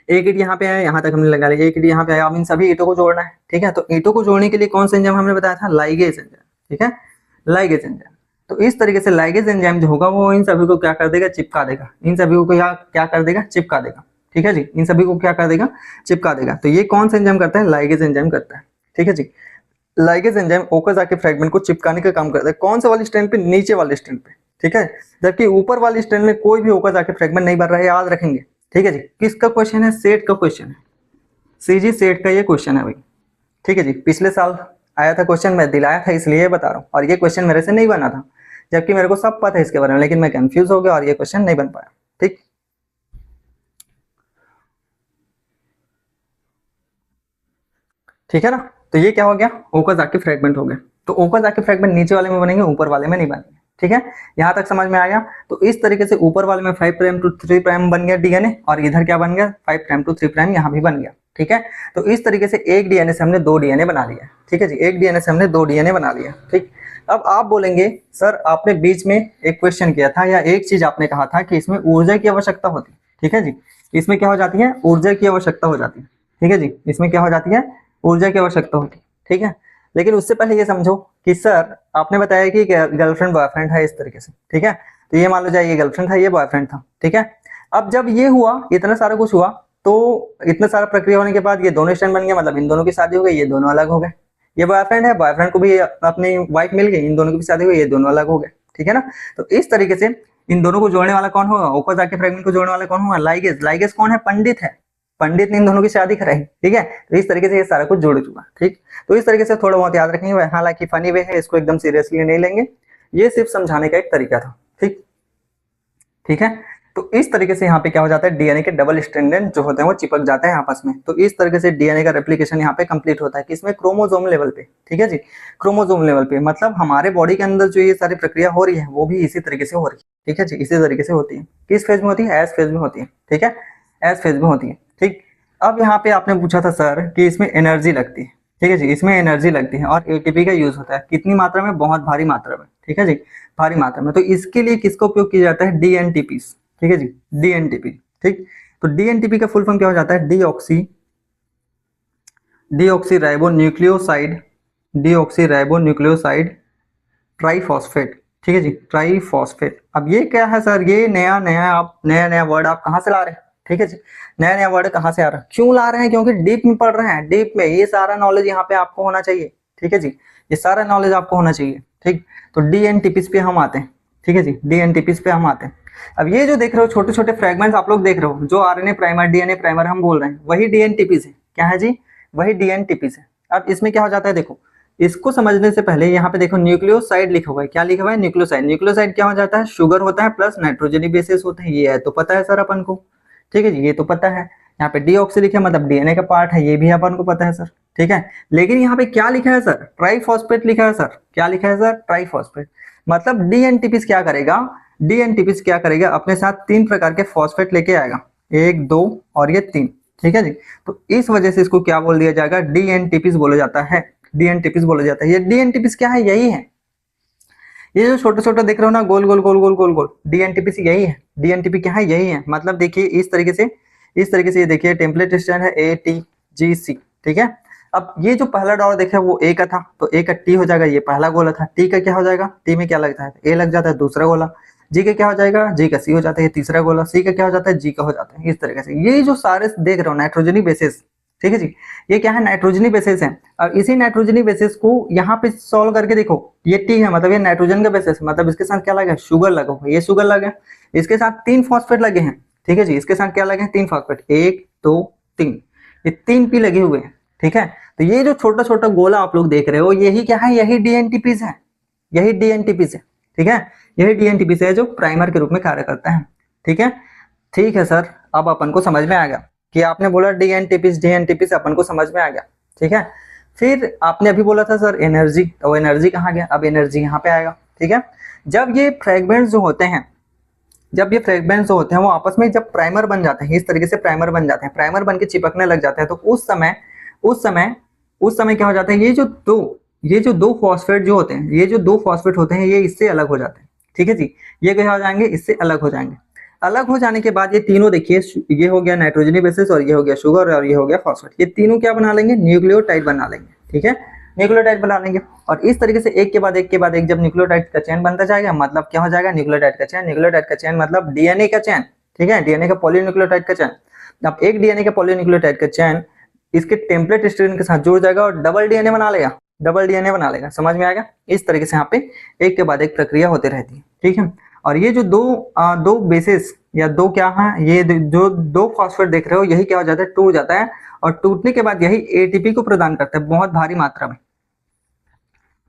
एक ईंट यहाँ पे आया, यहाँ तक हमने लगा लिया, एक ईंट यहाँ पे आया, अब इन सभी ईंटों को जोड़ना है, ठीक है। तो ईंटों को जोड़ने के लिए कौन सा एंजाइम हमने बताया था, लाइगेज एंजाइम, ठीक है, लाइगेज एंजाइम। तो इस तरीके से लाइगेज एंजाइम जो होगा वो इन सभी को क्या कर देगा, चिपका देगा, इन सभी को क्या कर देगा, चिपका देगा, ठीक है जी, इन सभी को क्या कर देगा, चिपका देगा। तो ये कौन सा एंजाइम करता है, लाइगेज एंजाइम करता है, ठीक है जी। लाइगेज एंजाइम ओकाज़ाकी फ्रेगमेंट को चिपकाने का काम करता है, कौन से वाले स्ट्रैंड पे, नीचे वाले स्ट्रैंड पे, ठीक है। जबकि ऊपर वाले स्ट्रैंड में कोई भी ओकाज़ाकी फ्रेगमेंट नहीं बन रहा है, याद रखेंगे, ठीक है जी। किसका क्वेश्चन है, सेट का क्वेश्चन है, सीजी सेट का ये क्वेश्चन है भाई, ठीक है जी। पिछले साल आया था क्वेश्चन, मैं दिलाया था इसलिए बता रहा हूँ, और ये क्वेश्चन मेरे से नहीं बना था, जबकि मेरे को सब पता है इसके बारे में, लेकिन मैं कंफ्यूज हो गया और ये क्वेश्चन नहीं बन पाया, ठीक। ठीक है ना, तो ये क्या हो गया, ओकाज़ाकी फ्रेगमेंट हो गया। तो ओकाज़ाकी फ्रेगमेंट नीचे वाले में बनेंगे, ऊपर वाले में नहीं बनेंगे, ठीक है। यहाँ तक समझ में आ गया। तो इस तरीके से ऊपर वाले में 5 प्राइम टू 3 प्राइम बन गया डीएनए, और इधर क्या बन गया, 5 प्राइम टू 3 प्राइम यहाँ भी बन गया, ठीक है। तो इस तरीके से एक डीएनए से हमने 2 डीएनए बना लिया, ठीक है जी, एक डीएनए से हमने 2 डीएनए बना लिया, ठीक। अब आप बोलेंगे सर आपने बीच में एक क्वेश्चन किया था, या एक चीज आपने कहा था कि इसमें ऊर्जा की आवश्यकता होती है, ठीक है जी, इसमें क्या हो जाती है, ऊर्जा की आवश्यकता हो जाती है, ठीक है जी, इसमें क्या हो जाती है, ऊर्जा की आवश्यकता होती है, ठीक है। लेकिन उससे पहले ये समझो कि सर आपने बताया कि गर्लफ्रेंड बॉयफ्रेंड है इस तरीके से, ठीक है, तो ये मान लो जाए ये गर्लफ्रेंड था ये बॉयफ्रेंड था, ठीक है। अब जब ये हुआ, इतना सारा कुछ हुआ, तो इतना सारा प्रक्रिया होने के बाद ये दोनों स्टैंड बन गए, मतलब इन दोनों की शादी हो गई, ये दोनों अलग हो गए। ये बॉयफ्रेंड है, बॉयफ्रेंड को भी अपनी वाइफ मिल गई, इन दोनों की भी शादी हुई, ये दोनों अलग हो गए, ठीक है ना। तो इस तरीके से इन दोनों को जोड़ने वाला कौन होगा, ऊपर जाके फ्रेगमेंट को जोड़ने वाला कौन होगा, लाइगेज। लाइगेज कौन है, पंडित है, पंडित ने इन दोनों की शादी कराई, ठीक है। तो इस तरीके से ये सारा कुछ जुड़ चुका, ठीक। तो इस तरीके से थोड़ा बहुत याद रखेंगे, हालांकि फनी वे है, इसको एकदम सीरियसली नहीं लेंगे, ये सिर्फ समझाने का एक तरीका था, ठीक, ठीक है। तो इस तरीके से यहाँ पे क्या हो जाता है, डीएनए के डबल स्ट्रैंडेड जो होते हैं वो चिपक जाते हैं आपस में। तो इस तरीके से डीएनए का रेप्लिकेशन यहाँ पे कंप्लीट होता है, किसमें, क्रोमोसोम लेवल पे, ठीक है जी, क्रोमोसोम लेवल पे। मतलब हमारे बॉडी के अंदर जो ये सारी प्रक्रिया हो रही है वो भी इसी तरीके से हो रही है, ठीक है जी, इसी तरीके से होती है। किस फेज में होती है, एस फेज में होती है, ठीक है, एस फेज में होती है, ठीक। अब यहाँ पे आपने पूछा था सर कि इसमें एनर्जी लगती है, ठीक है जी, इसमें एनर्जी लगती है और एटीपी का यूज होता है, कितनी मात्रा में, बहुत भारी मात्रा में, ठीक है जी, भारी मात्रा में। तो इसके लिए किसका उपयोग किया जाता है, डीएनटीपी, ठीक है जी, डीएनटीपी, ठीक। तो डीएनटीपी का फुल फॉर्म क्या हो जाता है, deoxy ribo nucleoside, deoxy ribo nucleoside triphosphate, ठीक है जी, ट्राइफॉस्फेट। अब ये क्या है सर, ये नया नया वर्ड आप कहाँ से ला रहे हैं, ठीक है जी, नया नया वर्ड कहाँ से आ रहा है, क्यों ला रहे हैं, क्योंकि डीप में पढ़ रहे हैं, डीप में ये सारा नॉलेज यहाँ पे आपको होना चाहिए, ठीक है जी, ये सारा नॉलेज आपको होना चाहिए, ठीक। तो डीएनटीपीस पे हम आते हैं, ठीक है जी, डीएनटीपीस पे हम आते हैं। अब ये जो देख रहे हो छोटे छोटे फ्रेगमेंट्स आप लोग देख रहे हो, जो आरएनए प्राइमर, डीएनए प्राइमर हम बोल रहे हैं, वही डीएनटीपीस है, क्या है जी, वही डीएनटीपीस है। अब इसमें क्या हो जाता है, देखो इसको समझने से पहले यहाँ पे देखो न्यूक्लियोसाइड लिखा हुआ है, क्या लिखा हुआ है, न्यूक्लियोसाइड। न्यूक्लियोसाइड क्या हो जाता है, शुगर होता है प्लस नाइट्रोजनी बेसिस होते हैं, ये है तो पता है सर अपन को, ठीक है जी, ये तो पता है। यहाँ पे डीऑक्सी लिखा है मतलब डीएनए का पार्ट है, ये भी अपन को पता है सर, ठीक है। लेकिन यहाँ पे क्या लिखा है सर, ट्राइफॉस्फेट लिखा है सर, क्या लिखा है सर, ट्राइफॉस्फेट। मतलब डीएनटीपीस क्या करेगा, डीएनटीपीस क्या करेगा, अपने साथ 3 प्रकार के फॉस्फेट लेके आएगा, 1 2 और ये 3, ठीक है जी। तो इस वजह से इसको क्या बोल दिया जाएगा, डीएनटीपीस बोला जाता है, डीएनटीपीस बोला जाता है। ये डीएनटीपीस क्या है, यही है, ये जो छोटे छोटे देख रहे हो ना, गोल गोल गोल गोल गोल गोल, डीएनटीपी यही है। डीएनटीपी क्या है, यही है। मतलब देखिए इस तरीके से, इस तरीके से ये देखिए टेम्पलेट स्टैंड है ATGC, ठीक है। अब ये जो पहला डॉट देखा वो ए का था, तो ए का टी हो जाएगा, ये पहला गोला था। टी का क्या हो जाएगा, टी में क्या लगता है, ए लग जाता है, दूसरा गोला। जी का क्या हो जाएगा, जी का सी हो जाता है, तीसरा गोला। सी का क्या हो जाता है, जी का हो जाता है। इस तरीके से ये जो सारे देख रहे हो नाइट्रोजनी बेसिस, ठीक है जी, ये क्या है, नाइट्रोजनी बेसिस है। और इसी नाइट्रोजनी बेसिस को यहाँ पे सॉल्व करके देखो, ये टी है मतलब ये नाइट्रोजन का बेसिस, मतलब इसके साथ क्या लगा है, शुगर लगा हुआ है, ये शुगर लगा है। इसके साथ 3 फॉस्फेट लगे हैं, ठीक है जी, इसके साथ क्या लगे हैं, 3 फॉस्फेट, 1 2 3, ये 3 पी लगे हुए हैं, ठीक है। तो ये जो छोटा छोटा गोला आप लोग देख रहे हो, यही क्या है, यही डीएनटीपीस है, यही डीएनटीपीस है, ठीक है, यही डीएनटीपीस है जो प्राइमर के रूप में कार्य करता है, ठीक है। ठीक है सर, अब अपन को समझ में आ गया कि आपने बोला डीएनटीपीस, डीएनटीपीस अपन को समझ में आ गया, ठीक है। फिर आपने अभी बोला था सर एनर्जी, तो एनर्जी कहाँ गया, अब एनर्जी यहाँ पे आएगा, ठीक है। जब ये फ्रेगमेंट्स जो होते हैं, जब ये फ्रेगमेंट्स जो होते हैं वो आपस में जब प्राइमर बन जाते हैं, इस तरीके से प्राइमर बन जाते हैं, प्राइमर बन के चिपकने लग जाते हैं, तो उस समय क्या हो जाता है, ये जो दो फॉस्फेट जो होते हैं, ये जो 2 फॉस्फेट होते हैं, ये इससे अलग हो जाते हैं, ठीक है जी। ये क्या हो जाएंगे, इससे अलग हो जाएंगे। अलग हो जाने के बाद ये तीनों देखिए, ये हो गया नाइट्रोजनी बेसिस और ये हो गया शुगर और ये हो गया फॉस्फेट, ये तीनों क्या बना लेंगे, न्यूक्लियोटाइड बना लेंगे, ठीक है, न्यूक्लियोटाइड बना लेंगे। और इस तरीके से एक के बाद एक जब न्यूक्लियोटाइड का चेन बनता जाएगा, मतलब क्या हो जाएगा, न्यूक्लियोटाइड का चेन। न्यूक्लियोटाइड का चेन मतलब डीएनए का चेन, ठीक है, डीएनए का पॉलीन्यूक्लियोटाइड का चेन। अब एक डीएनए का पॉलीन्यूक्लियोटाइड का चेन इसके टेम्पलेट स्ट्रैंड के साथ जुड़ जाएगा और डबल डीएनए बना लेगा, डबल डीएनए बना लेगा। समझ में आएगा, इस तरीके से यहाँ पे एक के बाद एक प्रक्रिया होती रहती है, ठीक है। और ये जो दो बेसिस या दो क्या है, ये जो 2 फॉस्फेट देख रहे हो, यही क्या हो जाता है, टूट जाता है। और टूटने के बाद यही एटीपी को प्रदान करता है, बहुत भारी मात्रा में,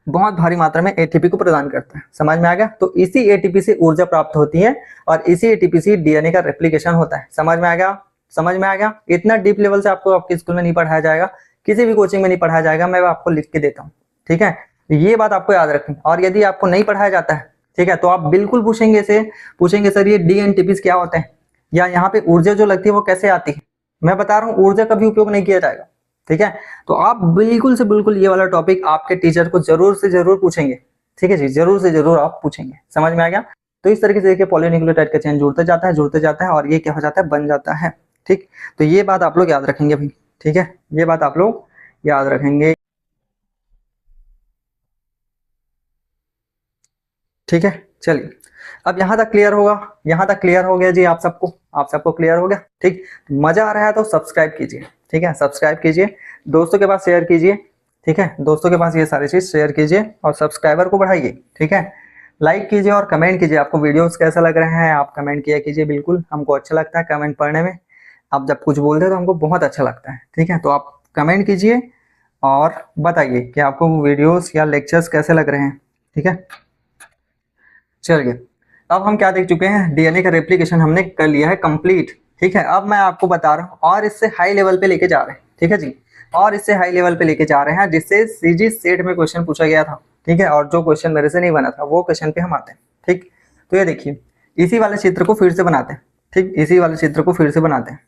बहुत भारी मात्रा में एटीपी को प्रदान करता है। समझ में आ गया, तो इसी एटीपी से ऊर्जा प्राप्त होती है और इसी एटीपी से डीएनए का रेप्लिकेशन होता है। समझ में आ गया, समझ में आ गया। इतना डीप लेवल से आपको आपके स्कूल में नहीं पढ़ाया जाएगा, किसी भी कोचिंग में नहीं पढ़ाया जाएगा, मैं आपको लिख के देता हूँ, ठीक है। ये बात आपको याद रखनी। और यदि आपको नहीं पढ़ाया जाता है, ठीक है, तो आप बिल्कुल पूछेंगे सर ये डीएनटीपीस क्या होते हैं, या यहाँ पे ऊर्जा जो लगती है वो कैसे आती है। मैं बता रहा हूँ ऊर्जा का भी उपयोग नहीं किया जाएगा, ठीक है। तो आप बिल्कुल से बिल्कुल ये वाला टॉपिक आपके टीचर को जरूर से जरूर पूछेंगे, ठीक है जी, जरूर से जरूर आप पूछेंगे। समझ में आ गया। तो इस तरीके से देखिए पॉलीन्यूक्लियोटाइड का चेन जुड़ते जाता है और ये क्या हो जाता है, बन जाता है, ठीक। तो ये बात आप लोग याद रखेंगे भाई, ठीक है, ये बात आप लोग याद रखेंगे। ठीक है, चलिए अब यहाँ तक क्लियर होगा, यहाँ तक क्लियर हो गया जी आप सबको क्लियर हो गया। ठीक, मजा आ रहा है तो सब्सक्राइब कीजिए, ठीक है, सब्सक्राइब कीजिए, दोस्तों के पास शेयर कीजिए, ठीक है, दोस्तों के पास ये सारी चीज शेयर कीजिए और सब्सक्राइबर को बढ़ाइए, ठीक है, लाइक कीजिए और कमेंट कीजिए आपको वीडियोस कैसा लग रहे हैं, आप कमेंट किया कीजिए, बिल्कुल हमको अच्छा लगता है कमेंट पढ़ने में, आप जब कुछ बोलते हैं तो हमको बहुत अच्छा लगता है, ठीक है, तो आप कमेंट कीजिए और बताइए कि आपको वीडियोस या लेक्चर्स कैसे लग रहे हैं, ठीक है। चलिए अब हम क्या देख चुके हैं, डीएनए का रेप्लिकेशन हमने कर लिया है कंप्लीट, ठीक है। अब मैं आपको बता रहा हूँ और इससे हाई लेवल पे लेके जा रहे हैं, ठीक है जी, और इससे हाई लेवल पे लेके जा रहे हैं जिससे सीजी सेट में क्वेश्चन पूछा गया था, ठीक है, और जो क्वेश्चन मेरे से नहीं बना था वो क्वेश्चन पे हम आते हैं, ठीक। तो ये देखिए इसी वाले चित्र को फिर से बनाते हैं, ठीक, इसी वाले चित्र को फिर से बनाते हैं,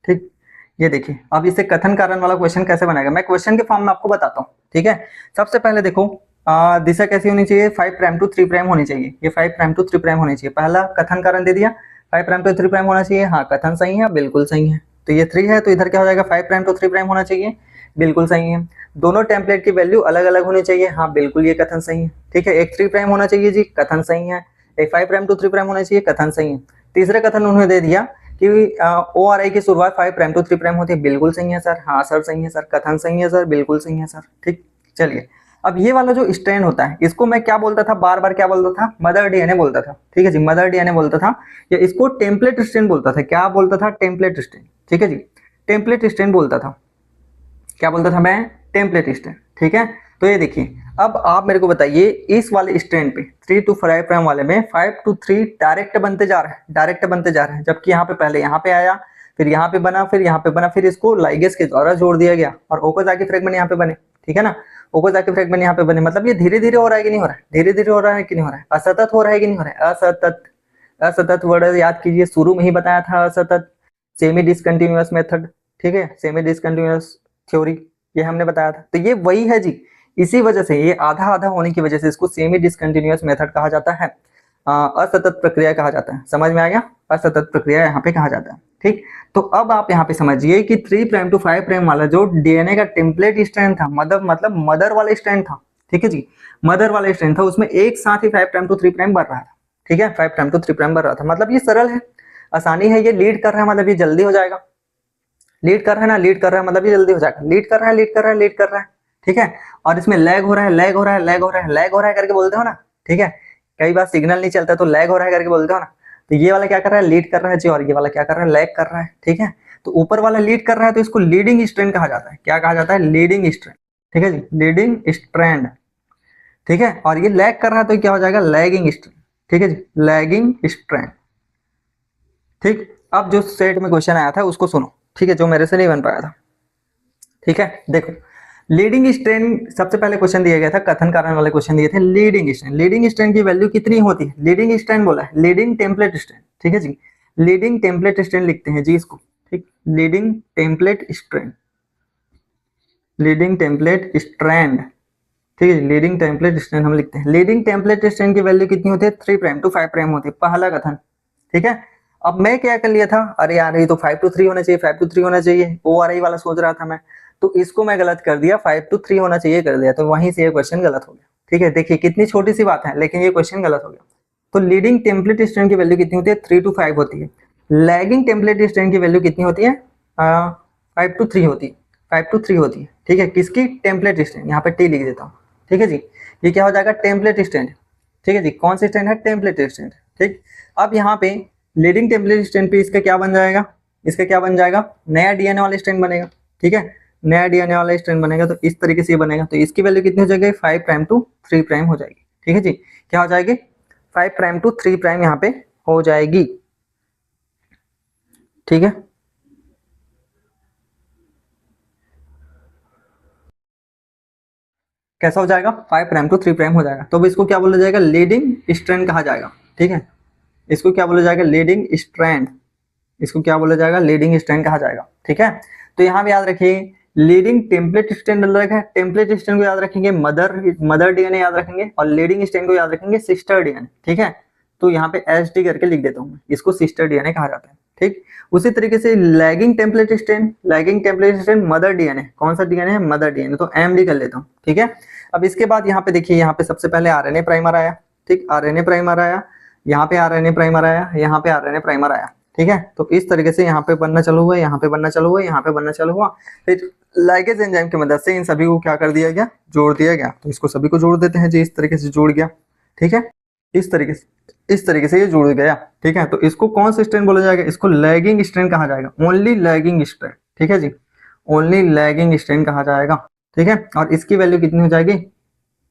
ठीक। ये देखिए अब इससे कथन कारण वाला क्वेश्चन कैसे बनेगा, मैं क्वेश्चन के फॉर्म में आपको बताता हूँ, ठीक है। सबसे पहले देखो दिशा कैसी होनी चाहिए, 5 प्राइम टू 3 प्राइम होनी चाहिए, ये 5 प्राइम टू 3 प्राइम होनी चाहिए, पहला कथन कारण दे दिया 5 प्राइम टू 3 प्राइम होना चाहिए, हाँ कथन सही है, बिल्कुल सही है, तो ये 3 है तो इधर क्या हो जाएगा 5 प्राइम टू 3 प्राइम होना चाहिए, बिल्कुल सही है। दोनों टेम्पलेट की वैल्यू अलग अलग होनी चाहिए, हाँ बिल्कुल ये कथन सही है, ठीक है। एक 3 प्राइम होना चाहिए जी, कथन सही है, एक 5 प्राइम टू 3 प्राइम होना चाहिए, कथन सही है। तीसरे कथन उन्होंने दे दिया कि ORI की शुरुआत 5 प्राइम टू 3 प्राइम होती है, बिल्कुल सही है सर, हाँ सर सही है सर, कथन सही है सर, बिल्कुल सही है सर, ठीक। चलिए अब ये वाला जो स्ट्रैंड होता है इसको मैं क्या बोलता था, बार बार क्या बोलता था, मदर डीएनए बोलता था, ठीक है जी, मदर डीएनए बोलता था, या इसको टेम्पलेट स्ट्रैंड बोलता था, क्या बोलता था, टेम्पलेट स्ट्रैंड, ठीक है जी, टेम्पलेट स्ट्रैंड बोलता था, क्या बोलता था मैं, टेम्पलेट स्ट्रैंड, ठीक है। तो ये देखिए अब आप मेरे को बताइए इस वाले स्ट्रैंड पे 3 to 5 प्राइम वाले में 5 to 3 डायरेक्ट बनते जा रहे हैं, डायरेक्ट बनते जा रहे हैं, जबकि यहाँ पे पहले यहाँ पे आया, फिर यहाँ पे बना, फिर यहाँ पे बना, फिर इसको लाइगेज के द्वारा जोड़ दिया गया और ओकोजाकी फ्रेगमेंट यहाँ पे बने, ठीक है ना, ओकोजाकी फ्रेगमेंट यहाँ पे बने, मतलब ये धीरे धीरे हो रहा है कि नहीं हो रहा है, धीरे धीरे हो रहा है कि नहीं हो रहा है, असतत हो रहा है कि नहीं हो रहा है, असतत, असतत वर्ड याद कीजिए, शुरू में ही बताया था असतत, सेमी डिसकंटिन्यूअस मेथड, ठीक है, सेमी डिसकंटिन्यूअस थ्योरी ये हमने बताया था, तो ये वही है जी, इसी वजह से ये आधा आधा होने की वजह से इसको सेमी डिसकंटिन्यूअस मेथड कहा जाता है, असतत प्रक्रिया कहा जाता है, समझ में आ गया, असतत प्रक्रिया यहाँ पे कहा जाता है, ठीक। तो अब आप यहाँ पे समझिए कि 3 प्राइम टू 5 प्राइम वाला जो डीएनए का टेम्पलेट स्ट्रैंड था, मतलब मदर वाला स्ट्रैंड था, ठीक है जी, मदर वाला स्ट्रैंड था, उसमें एक साथ ही 5 प्राइम टू 3 प्राइम बढ़ रहा था, ठीक है, 5 प्राइम टू 3 प्राइम बढ़ रहा था, मतलब ये सरल है, आसानी है, ये लीड कर रहा है मतलब ये जल्दी हो जाएगा, लीड कर रहा है ना, लीड कर रहा है मतलब ये जल्दी हो जाएगा, लीड कर रहा है, लीड कर रहा है, लीड कर रहा है, ठीक है। और इसमें लैग हो रहा है, लैग हो रहा है, लैग हो रहा है, लैग हो रहा है करके बोलते हो ना, ठीक है, कई बार सिग्नल नहीं चलता तो लैग हो रहा है करके बोलते हो ना, तो ये वाला क्या कर रहा है, लीड कर रहा है जी, और ये वाला क्या कर रहा है, लैग कर रहा है, ठीक है। तो ऊपर वाला लीड कर रहा है तो इसको लीडिंग स्ट्रैंड कहा जाता है, क्या कहा जाता है, लीडिंग स्ट्रैंड, ठीक है जी, लीडिंग स्ट्रैंड, ठीक है। और ये लैग कर रहा है तो क्या हो जाएगा, लैगिंग स्ट्रैंड, ठीक है जी, लैगिंग स्ट्रैंड, ठीक। अब जो सेट में क्वेश्चन आया था उसको सुनो, ठीक है, जो मेरे से नहीं बन पाया था, ठीक है। देखो लीडिंग स्ट्रैंड सबसे पहले क्वेश्चन दिया गया था, कथन कारण वाले क्वेश्चन दिए थे, लीडिंग स्ट्रैंड, लीडिंग स्ट्रैंड की वैल्यू कितनी होती है, लीडिंग स्ट्रैंड बोला है, लीडिंग टेम्पलेट स्ट्रैंड, ठीक है जी, लीडिंग टेम्पलेट स्ट्रैंड लिखते हैं जी इसको, ठीक, leading template strand, leading template strand, ठीक है, लीडिंग टेम्पलेट स्ट्रैंड हम लिखते हैं, लीडिंग टेम्पलेट स्ट्रैंड की वैल्यू कितनी होती है, 3 प्राइम टू 5 प्राइम होती है, पहला कथन, ठीक है। अब मैं क्या कर लिया था, अरे यार ये तो 5 to 3 होना चाहिए, 5 to 3 होना चाहिए, ORI वाला सोच रहा था मैं, तो इसको मैं गलत कर दिया, 5 to 3 होना चाहिए कर दिया, तो वहीं से ये क्वेश्चन गलत हो गया, ठीक है। देखिए कितनी छोटी सी बात है लेकिन ये क्वेश्चन गलत हो गया। तो लीडिंग टेम्पलेट स्ट्रैंड की वैल्यू कितनी होती है, 3 to 5 होती है, लैगिंग टेम्पलेट स्ट्रैंड की वैल्यू कितनी होती है, 5 to 3 होती है, 5 to 3 होती है, ठीक है, किसकी, टेम्पलेट स्ट्रैंड, यहाँ पे टी लिख देता हूँ, ठीक है जी, ये क्या हो जाएगा, टेम्पलेट स्ट्रैंड, ठीक है जी, कौन सी स्ट्रैंड है, टेम्पलेट स्ट्रैंड, ठीक। अब यहाँ पे लीडिंग टेम्पलेट स्ट्रैंड पे इसका क्या बन जाएगा, इसका क्या बन जाएगा, नया डीएनए वाला स्ट्रैंड बनेगा, ठीक है, नया डीएनए वाला स्ट्रैंड बनेगा, तो इस तरीके से ये बनेगा, तो इसकी वैल्यू कितनी हो जाएगी, 5 प्राइम टू 3 प्राइम हो जाएगी, ठीक है जी, क्या हो जाएगी, 5 प्राइम टू 3 प्राइम यहाँ पे हो जाएगी, ठीक है। कैसा हो जाएगा, 5 प्राइम टू 3 प्राइम हो जाएगा, तो इसको क्या बोला जाएगा, लीडिंग स्ट्रैंड कहा जाएगा, ठीक है, इसको क्या बोला जाएगा, लीडिंग स्ट्रैंड, इसको क्या बोला जाएगा, लीडिंग स्ट्रैंड कहा जाएगा, ठीक है। तो यहाँ पे याद रखिए लीडिंग टेम्पलेट स्ट्रैंड अलग है, टेम्पलेट स्ट्रैंड को याद रखेंगे मदर डीएनए याद रखेंगे, और लीडिंग स्ट्रैंड को याद रखेंगे सिस्टर डीएनए, ठीक है। तो यहाँ पे एसडी करके लिख देता हूँ, इसको सिस्टर डीएनए कहा जाता है, ठीक। उसी तरीके से lagging template strand mother DNA, कौन सा डीएनए है, मदर डीएनए, तो एमडी कर लेता हूँ, ठीक है। अब इसके बाद यहाँ पे देखिए, यहाँ पे सबसे पहले आरएनए प्राइमर आया, ठीक, आरएनए प्राइमर आया, यहाँ पे आरएनए प्राइमर आया, यहाँ पे आरएनए प्राइमर आया, ठीक है। तो इस तरीके से यहाँ पे बनना चालू हुआ, यहाँ पे बनना चालू हुआ, यहाँ पे बनना चालू हुआ, फिर लाइगेज एंजाइम की मदद से इन सभी को क्या कर दिया गया, जोड़ दिया गया। तो इसको सभी को जोड़ देते हैं जी, इस तरीके से जुड़ गया, ठीक है, इस तरीके से ये जुड़ गया, ठीक है। तो इसको कौन सा स्ट्रेन बोला जाएगा, इसको लैगिंग स्ट्रेन कहा जाएगा, ओनली लैगिंग स्ट्रेन, ठीक है जी, ओनली लैगिंग स्ट्रेन कहा जाएगा, ठीक है। और इसकी वैल्यू कितनी हो जाएगी,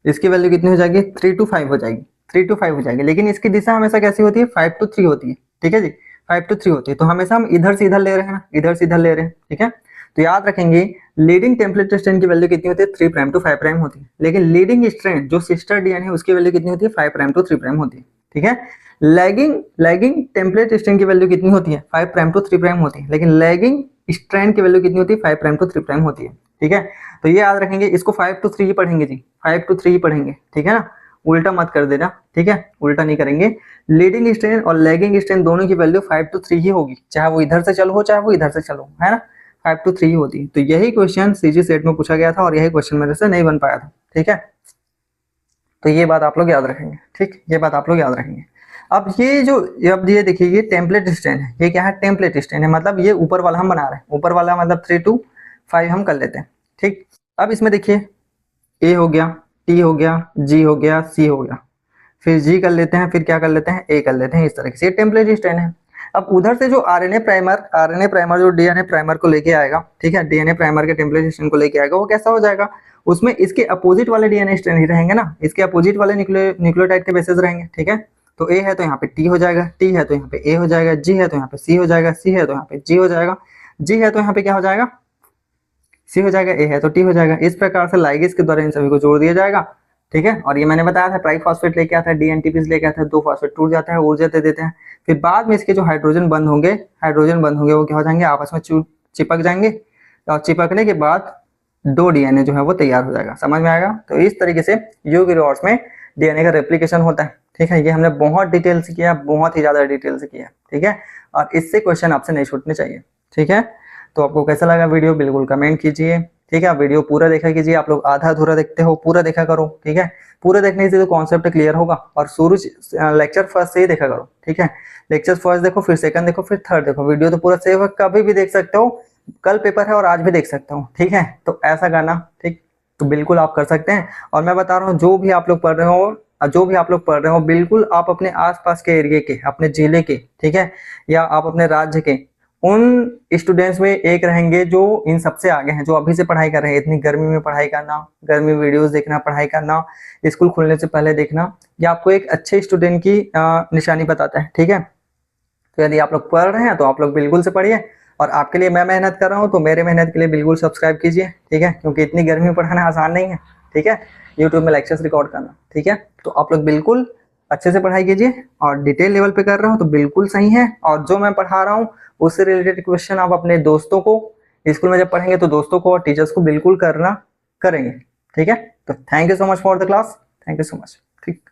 इसकी वैल्यू कितनी हो जाएगी, 3 to 5 हो जाएगी, 3 to 5 हो जाएगी। लेकिन इसकी दिशा हमेशा कैसी होती है, 5 to 3 होती है, ठीक है जी, 5 to 3 होती है। तो हमेशा हम इधर से इधर ले रहे हैं ना, इधर से इधर ले रहे हैं, ठीक है। तो याद रखेंगे लीडिंग टेम्पलेट स्ट्रेन की वैल्यू कितनी होती है, 3 प्राइम टू 5 प्राइम होती है। लेकिन लीडिंग स्ट्रेन जो सिस्टर डीएनए है उसकी वैल्यू कितनी होती है, 5 प्राइम टू 3 प्राइम होती है, ठीक है। लैगिंग टेम्पलेट स्ट्रेन की वैल्यू कितनी होती है, 5 प्राइम टू 3 प्राइम होती है। लेकिन लैगिंग स्ट्रेन की वैल्यू कितनी होती है, 5 प्राइम टू 3 प्राइम होती है, ठीक है। तो ये याद रखेंगे, इसको 5 to 3 ही पढ़ेंगे जी, 5 to 3 ही पढ़ेंगे, ठीक है ना, उल्टा मत कर देना, ठीक है, उल्टा नहीं करेंगे। लीडिंग स्ट्रेन और लैगिंग स्ट्रेन दोनों की वैल्यू 5 to 3 ही होगी, चाहे वो इधर से चलो हो चाहे वो इधर से चलो, है ना, 5 to 3 ही होती है। तो यही क्वेश्चन सीजी सेट में पूछा गया था और यही क्वेश्चन मेरे से नहीं बन पाया था, ठीक है। तो ये बात आप लोग याद रखेंगे, ठीक, ये बात आप लोग याद रखेंगे। अब ये जो, अब ये देखिए ये टेम्पलेट स्ट्रेन है, ये क्या है, टेम्पलेट स्ट्रेन है, मतलब ये ऊपर वाला हम बना रहे हैं, ऊपर वाला मतलब 3 to 5 हम कर लेते हैं, ठीक। अब इसमें देखिए ए हो गया, टी हो गया, जी हो गया, सी हो गया, फिर जी कर लेते हैं, फिर क्या कर लेते हैं, ए कर लेते हैं, इस तरह से ये टेम्पलेट स्ट्रेन है। अब उधर से जो आरएनए प्राइमर जो डीएनए प्राइमर को लेके आएगा, ठीक है, डीएनए प्राइमर के टेम्पलेट स्ट्रेन को लेके आएगा, वो कैसा हो जाएगा, उसमें इसके अपोजिट वाले डीएनए स्ट्रेन ही रहेंगे ना, इसके अपोजिट वाले न्यूक्लियोटाइड के बेसेस रहेंगे, ठीक है। तो ए है तो यहाँ पे टी हो जाएगा, टी है तो यहाँ पे ए हो जाएगा, जी है तो यहाँ पे सी हो जाएगा, सी है तो यहाँ पे जी हो जाएगा, जी है तो यहाँ पे क्या हो जाएगा, सी हो जाएगा, ए है तो टी हो जाएगा। इस प्रकार से लाइगेज के द्वारा इन सभी को जोड़ दिया जाएगा, ठीक है। और ये मैंने बताया था ट्राइफॉस्फेट लेके आता है, डीएनटीपीज लेके आता है, 2 फॉस्फेट टूट जाता है, ऊर्जा दे देते हैं। फिर बाद में इसके जो हाइड्रोजन बंद होंगे वो क्या हो जाएंगे, आपस में चिपक जाएंगे, और चिपकने के बाद 2 डीएनए जो है वो तैयार हो जाएगा, समझ में आएगा। तो इस तरीके से यूकेरियोट्स में डीएनए का रेप्लिकेशन होता है, ठीक है। ये हमने बहुत डिटेल से किया, बहुत ही ज्यादा डिटेल से किया, ठीक है। और इससे क्वेश्चन आपसे नहीं छूटने चाहिए, ठीक है। तो आपको कैसा लगा वीडियो बिल्कुल कमेंट कीजिए, ठीक है। वीडियो पूरा देखा कीजिए, आप लोग आधा अधूरा देखते हो, पूरा देखा करो, ठीक है। पूरा देखने से तो कॉन्सेप्ट क्लियर होगा। और शुरू लेक्चर फर्स्ट से ही देखा करो, ठीक है। लेक्चर फर्स्ट देखो, फिर सेकंड देखो, फिर थर्ड देखो, वीडियो तो पूरा सेव है, कभी भी देख सकते हो, कल पेपर है और आज भी देख सकते हो, ठीक है। तो ऐसा करना, ठीक, तो बिल्कुल आप कर सकते हैं। और मैं बता रहा हूँ जो भी आप लोग पढ़ रहे हो बिल्कुल आप अपने आसपास के एरिया के, अपने जिले के, ठीक है, या आप अपने राज्य के उन स्टूडेंट्स में एक रहेंगे जो इन सबसे आगे हैं, जो अभी से पढ़ाई कर रहे हैं। इतनी गर्मी में पढ़ाई करना, गर्मी वीडियोस देखना, पढ़ाई करना, स्कूल खुलने से पहले देखना, ये आपको एक अच्छे स्टूडेंट की निशानी बताता है, ठीक है। तो यदि आप लोग पढ़ रहे हैं तो आप लोग बिल्कुल से पढ़िए, और आपके लिए मैं मेहनत कर रहा हूँ तो मेरे मेहनत के लिए बिल्कुल सब्सक्राइब कीजिए, ठीक है, क्योंकि इतनी गर्मी में पढ़ाना आसान नहीं है, ठीक है, यूट्यूब में लेक्चर्स रिकॉर्ड करना, ठीक है। तो आप लोग बिल्कुल अच्छे से पढ़ाई कीजिए, और डिटेल लेवल पे कर रहा हूँ तो बिल्कुल सही है। और जो मैं पढ़ा रहा हूँ उससे रिलेटेड क्वेश्चन आप अपने दोस्तों को, स्कूल में जब पढ़ेंगे तो दोस्तों को और टीचर्स को बिल्कुल करेंगे, ठीक है। तो thank you so much for the class, thank you so much, ठीक।